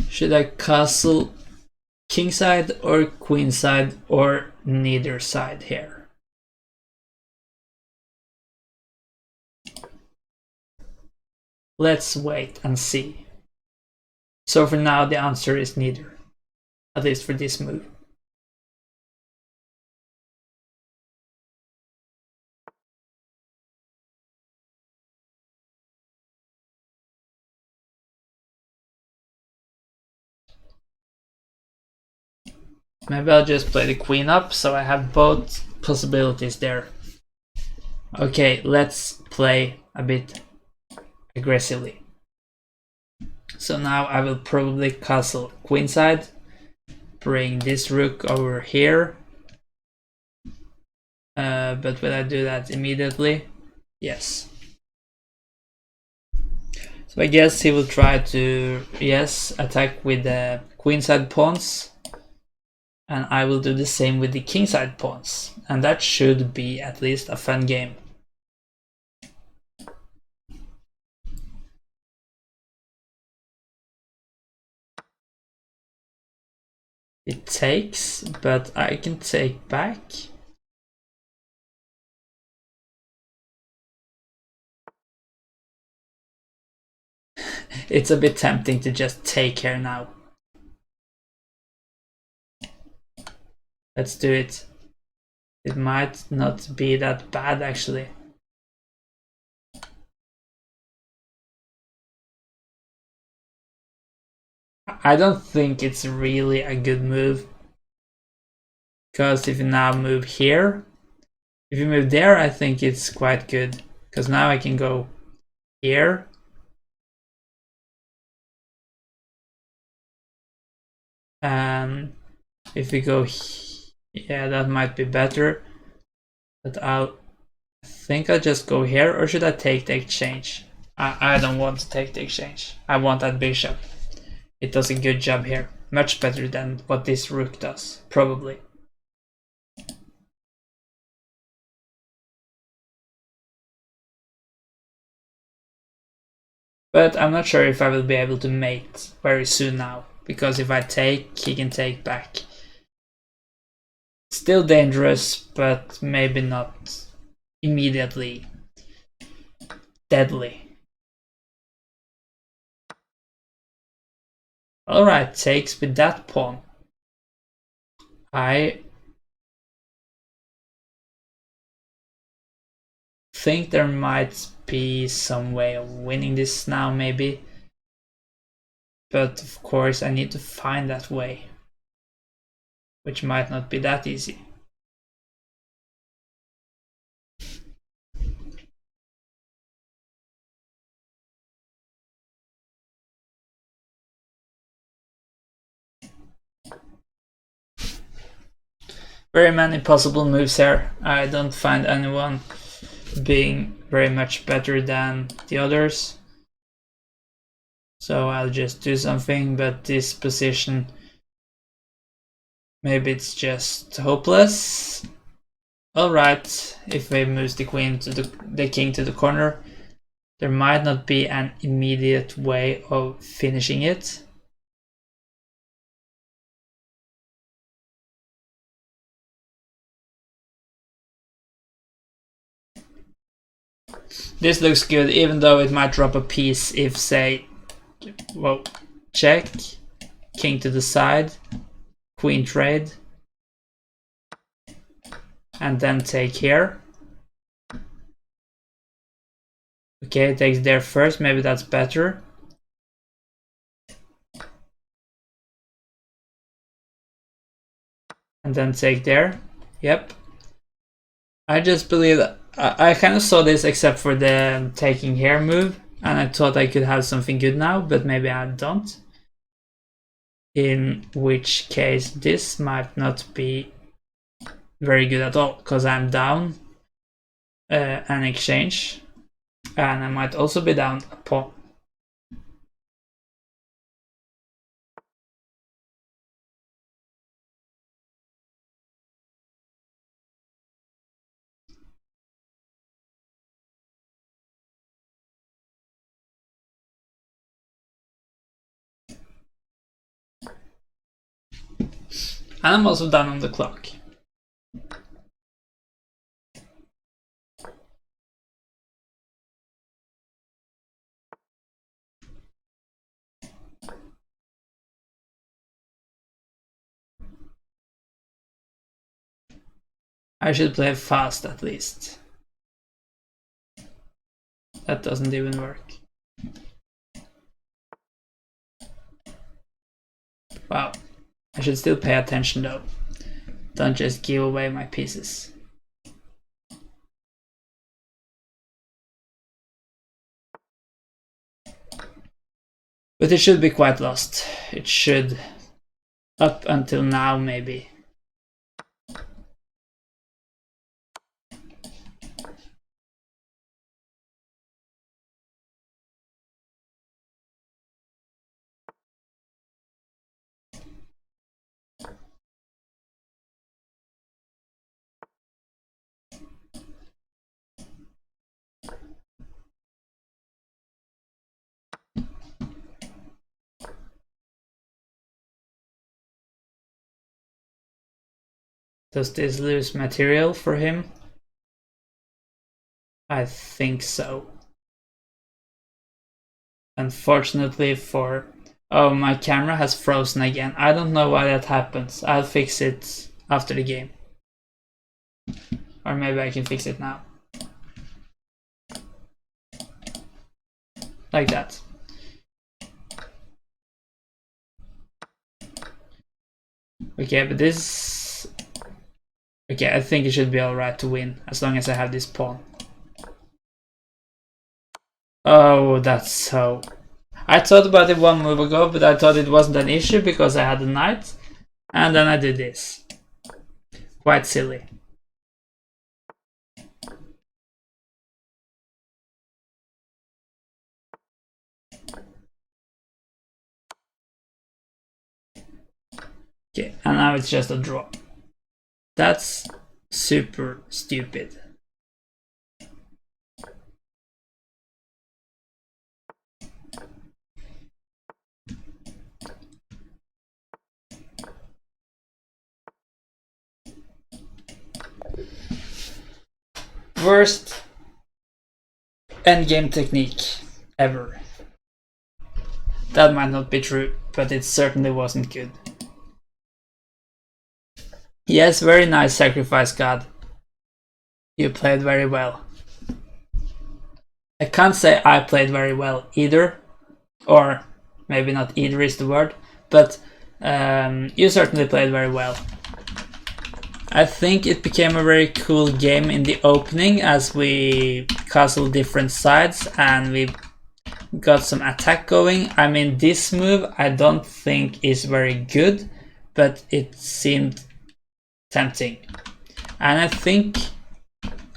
Should I castle kingside or queenside or neither side here? Let's wait and see. So for now the answer is neither, at least for this move. Maybe I'll just play the queen up, so I have both possibilities there. Okay, let's play a bit aggressively. So now I will probably castle queenside, bring this rook over here. But will I do that immediately? Yes. So I guess he will try to, yes, attack with the queenside pawns. And I will do the same with the kingside pawns. And that should be at least a fun game. It takes, but I can take back. It's a bit tempting to just take here now. Let's do it. It might not be that bad actually. I don't think it's really a good move. Because if you now move here, if you move there, I think it's quite good. Because now I can go here. And if we go yeah, that might be better. But I think I'll just go here, or should I take the exchange? I don't want to take the exchange. I want that bishop. It does a good job here. Much better than what this rook does, probably. But I'm not sure if I will be able to mate very soon now. Because if I take, he can take back. Still dangerous, but maybe not immediately deadly. Alright, takes with that pawn. I think there might be some way of winning this now, maybe. But of course I need to find that way, which might not be that easy. Very many possible moves here. I don't find anyone being very much better than the others. So I'll just do something, but this position, maybe it's just hopeless. Alright, if we move the queen to the king to the corner, there might not be an immediate way of finishing it. This looks good, even though it might drop a piece if, say, well, check, king to the side, queen trade, and then take here. Okay, it takes there first, maybe that's better. And then take there. Yep. I just believe that I kind of saw this except for the taking here move, and I thought I could have something good now, but maybe I don't. In which case this might not be very good at all, because I'm down an exchange, and I might also be down a pawn. And I'm also down on the clock. I should play fast at least. That doesn't even work. Wow. I should still pay attention though. Don't just give away my pieces. But it should be quite lost. It should, up until now maybe. Does this lose material for him? I think so. Unfortunately for... Oh, my camera has frozen again. I don't know why that happens. I'll fix it after the game. Or maybe I can fix it now. Like that. Okay, but this... Okay, I think it should be alright to win, as long as I have this pawn. Oh, that's so... I thought about it one move ago, but I thought it wasn't an issue because I had a knight. And then I did this. Quite silly. Okay, and now it's just a draw. That's super stupid. Worst endgame technique ever. That might not be true, but it certainly wasn't good. Yes, very nice sacrifice, God. You played very well. I can't say I played very well either, or maybe not either is the word, but you certainly played very well. I think it became a very cool game in the opening as we castled different sides and we got some attack going. I mean, this move I don't think is very good, but it seemed tempting. And I think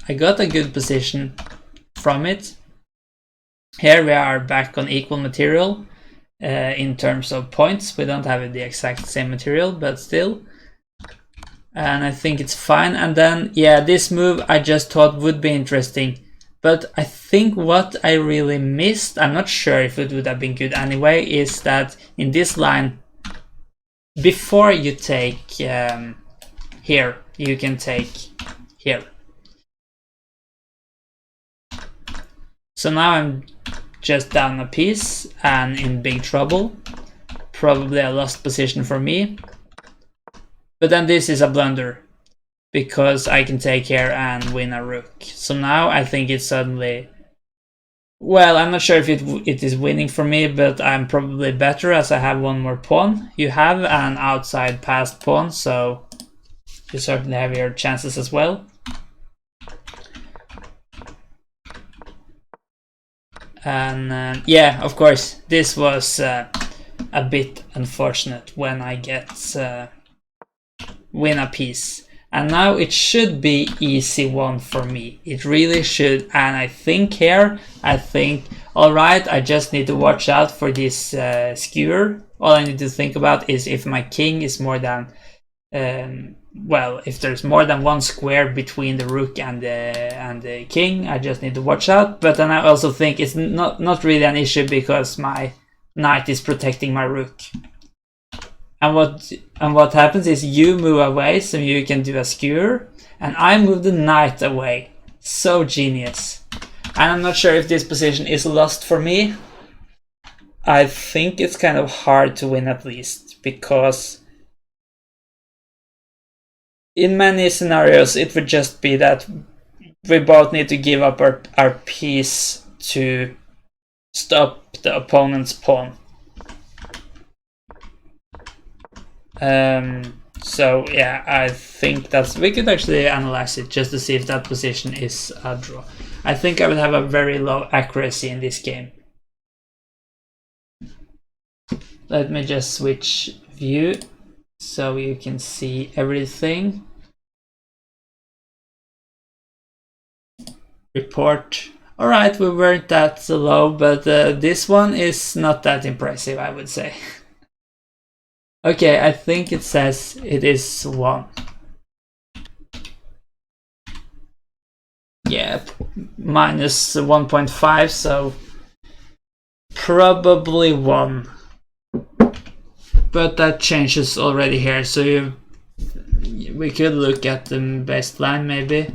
I got a good position from it. Here we are back on equal material in terms of points. We don't have the exact same material, but still. And I think it's fine. And then, yeah, this move I just thought would be interesting. But I think what I really missed, I'm not sure if it would have been good anyway, is that in this line, before you take here, you can take here. So now I'm just down a piece and in big trouble. Probably a lost position for me. But then this is a blunder, because I can take here and win a rook. So now I think it's suddenly... Well, I'm not sure if it is winning for me, but I'm probably better as I have one more pawn. You have an outside passed pawn, so you certainly have your chances as well. And yeah, of course, this was a bit unfortunate when I get win a piece. And now it should be easy one for me. It really should. And I think here, alright, I just need to watch out for this skewer. All I need to think about is if my king is more than, well, if there's more than one square between the rook and the king, I just need to watch out. But then I also think it's not really an issue because my knight is protecting my rook. And what happens is you move away so you can do a skewer, and I move the knight away. So genius. And I'm not sure if this position is lost for me. I think it's kind of hard to win at least, because in many scenarios it would just be that we both need to give up our piece to stop the opponent's pawn. So yeah, I think we could actually analyze it just to see if that position is a draw. I think I would have a very low accuracy in this game. Let me just switch view so you can see everything. Report. Alright, we weren't that low, but this one is not that impressive, I would say. Okay, I think it says it is 1. Yeah, minus 1.5, so probably 1. But that changes already here, so we could look at the best line maybe.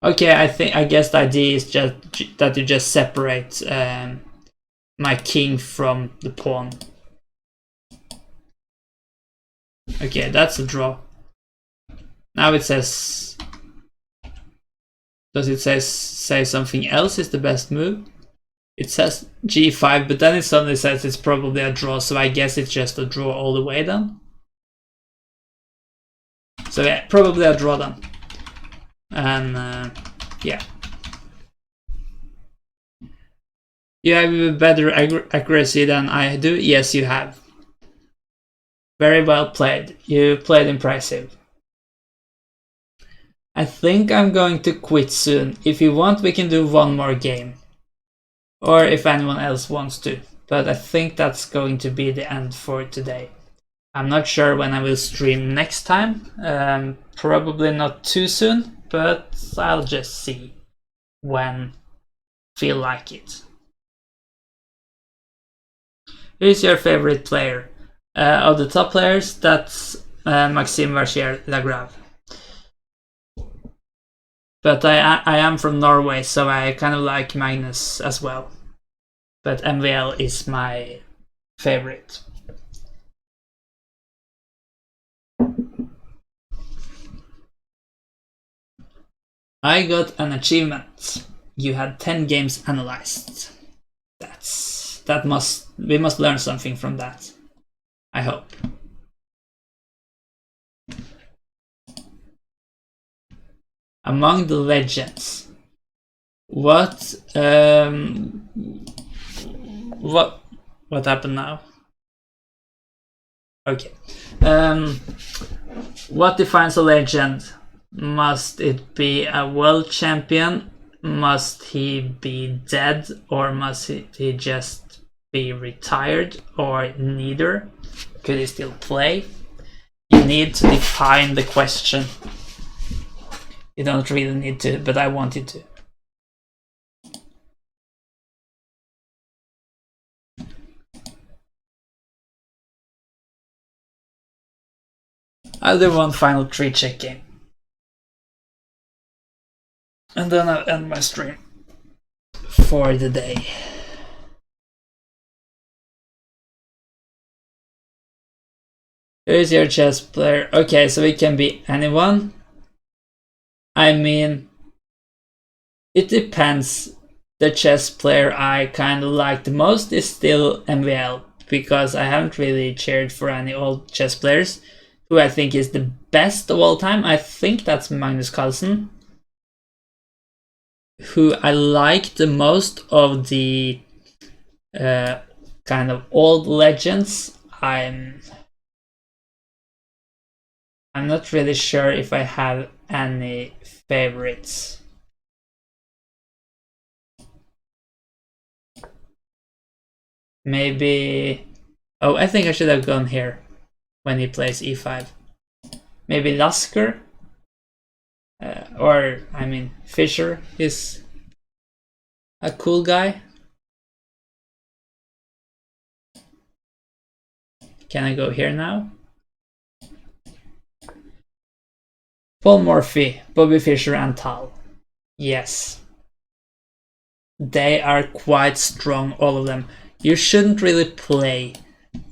Okay, I guess the idea is just that you just separate my king from the pawn. Okay, that's a draw. Now it says... Does it say something else is the best move? It says g5, but then it suddenly says it's probably a draw, so I guess it's just a draw all the way then. So yeah, probably a draw then. And yeah. You have better accuracy than I do? Yes, you have. Very well played. You played impressive. I think I'm going to quit soon. If you want, we can do one more game. Or if anyone else wants to. But I think that's going to be the end for today. I'm not sure when I will stream next time. Probably not too soon, but I'll just see when I feel like it. Who's your favorite player? Of the top players, that's Maxime Vachier-Lagrave. But I am from Norway, so I kind of like Magnus as well. But MVL is my favorite. I got an achievement. You had 10 games analyzed. We must learn something from that. I hope. Among the legends, what happened now? Okay. What defines a legend? Must it be a world champion? Must he be dead, or must he just be retired, or neither? Could he still play? You need to define the question. You don't really need to, but I want you to. I'll do one final 3-check game. And then I'll end my stream for the day. Who is your chess player? Okay, so it can be anyone. I mean, it depends. The chess player I kind of like the most is still MVL, because I haven't really cheered for any old chess players. Who I think is the best of all time, I think that's Magnus Carlsen. Who I like the most of the kind of old legends, I'm not really sure if I have any favorites. Maybe... Oh, I think I should have gone here when he plays e5. Maybe Lasker? Or, I mean, Fischer is a cool guy. Can I go here now? Paul Morphy, Bobby Fischer, and Tal. Yes. They are quite strong, all of them. You shouldn't really play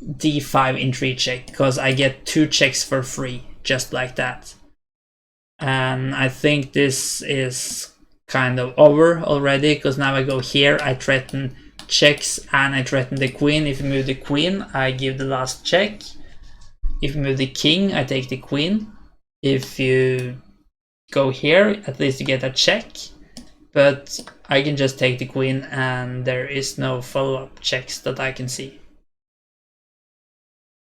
d5 in 3-check, because I get 2 checks for free, just like that. And I think this is kind of over already, because now I go here, I threaten checks and I threaten the queen. If you move the queen, I give the last check. If you move the king, I take the queen. If you go here, at least you get a check. But I can just take the queen and there is no follow-up checks that I can see.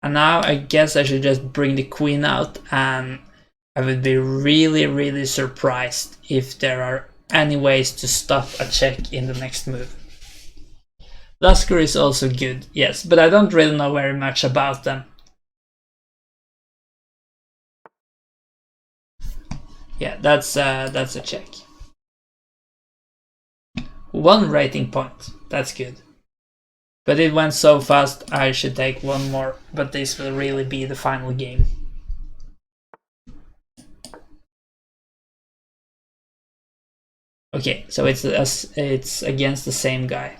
And now I guess I should just bring the queen out, and I would be really, really surprised if there are any ways to stop a check in the next move. Lasker is also good, yes, but I don't really know very much about them. Yeah, that's a check. 1 rating point, that's good. But it went so fast, I should take 1 more, but this will really be the final game. Okay, so it's against the same guy.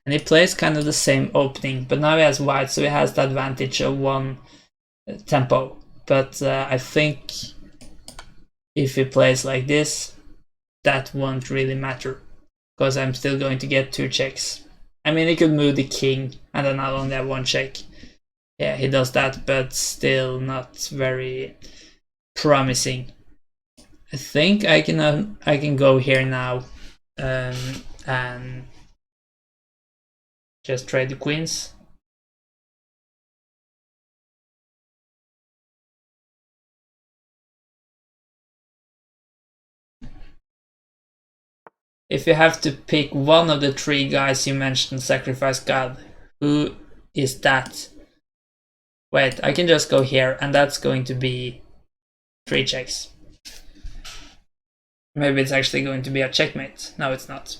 And he plays kind of the same opening, but now he has white, so he has the advantage of 1 tempo. But I think if he plays like this, that won't really matter, because I'm still going to get 2 checks. I mean, he could move the king, and then I'll only have 1 check. Yeah, he does that, but still not very promising. I think I can go here now and just trade the queens. If you have to pick one of the 3 guys you mentioned, Sacrifice God, who is that? Wait, I can just go here, and that's going to be 3 checks. Maybe it's actually going to be a checkmate. No, it's not.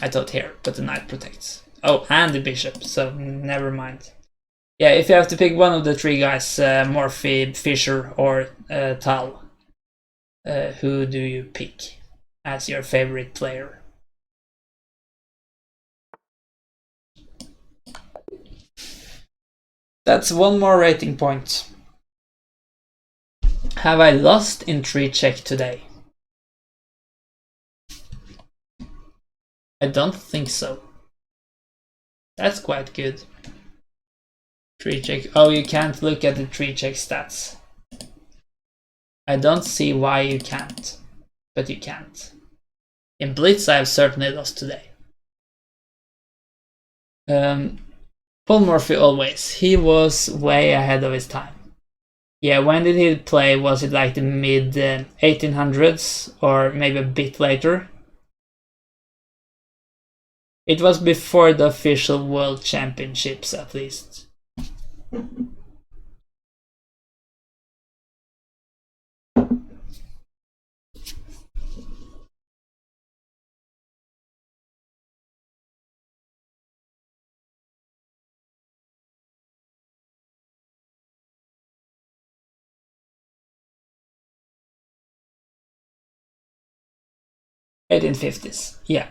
I thought here, but the knight protects. Oh, and the bishop, so never mind. Yeah, if you have to pick one of the 3 guys, Morphy, Fischer, or Tal, who do you pick as your favorite player? That's 1 more rating point. Have I lost in 3-check today? I don't think so. That's quite good. Tree check. Oh, you can't look at the tree check stats. I don't see why you can't, but you can't. In Blitz, I have certainly lost today. Paul Murphy always. He was way ahead of his time. Yeah, when did he play? Was it like the mid 1800s or maybe a bit later? It was before the official World Championships, at least. (1850s), yeah.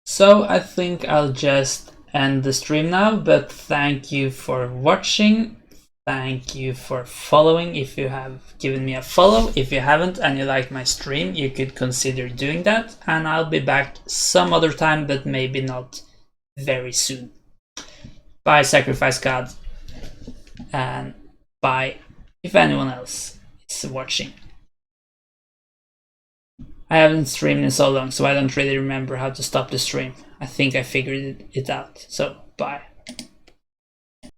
So I think I'll just end the stream now, but thank you for watching. Thank you for following if you have given me a follow. If you haven't and you like my stream, you could consider doing that. And I'll be back some other time, but maybe not very soon. Bye, Sacrifice God. And bye if anyone else is watching. I haven't streamed in so long, so I don't really remember how to stop the stream. I think I figured it out. So, bye.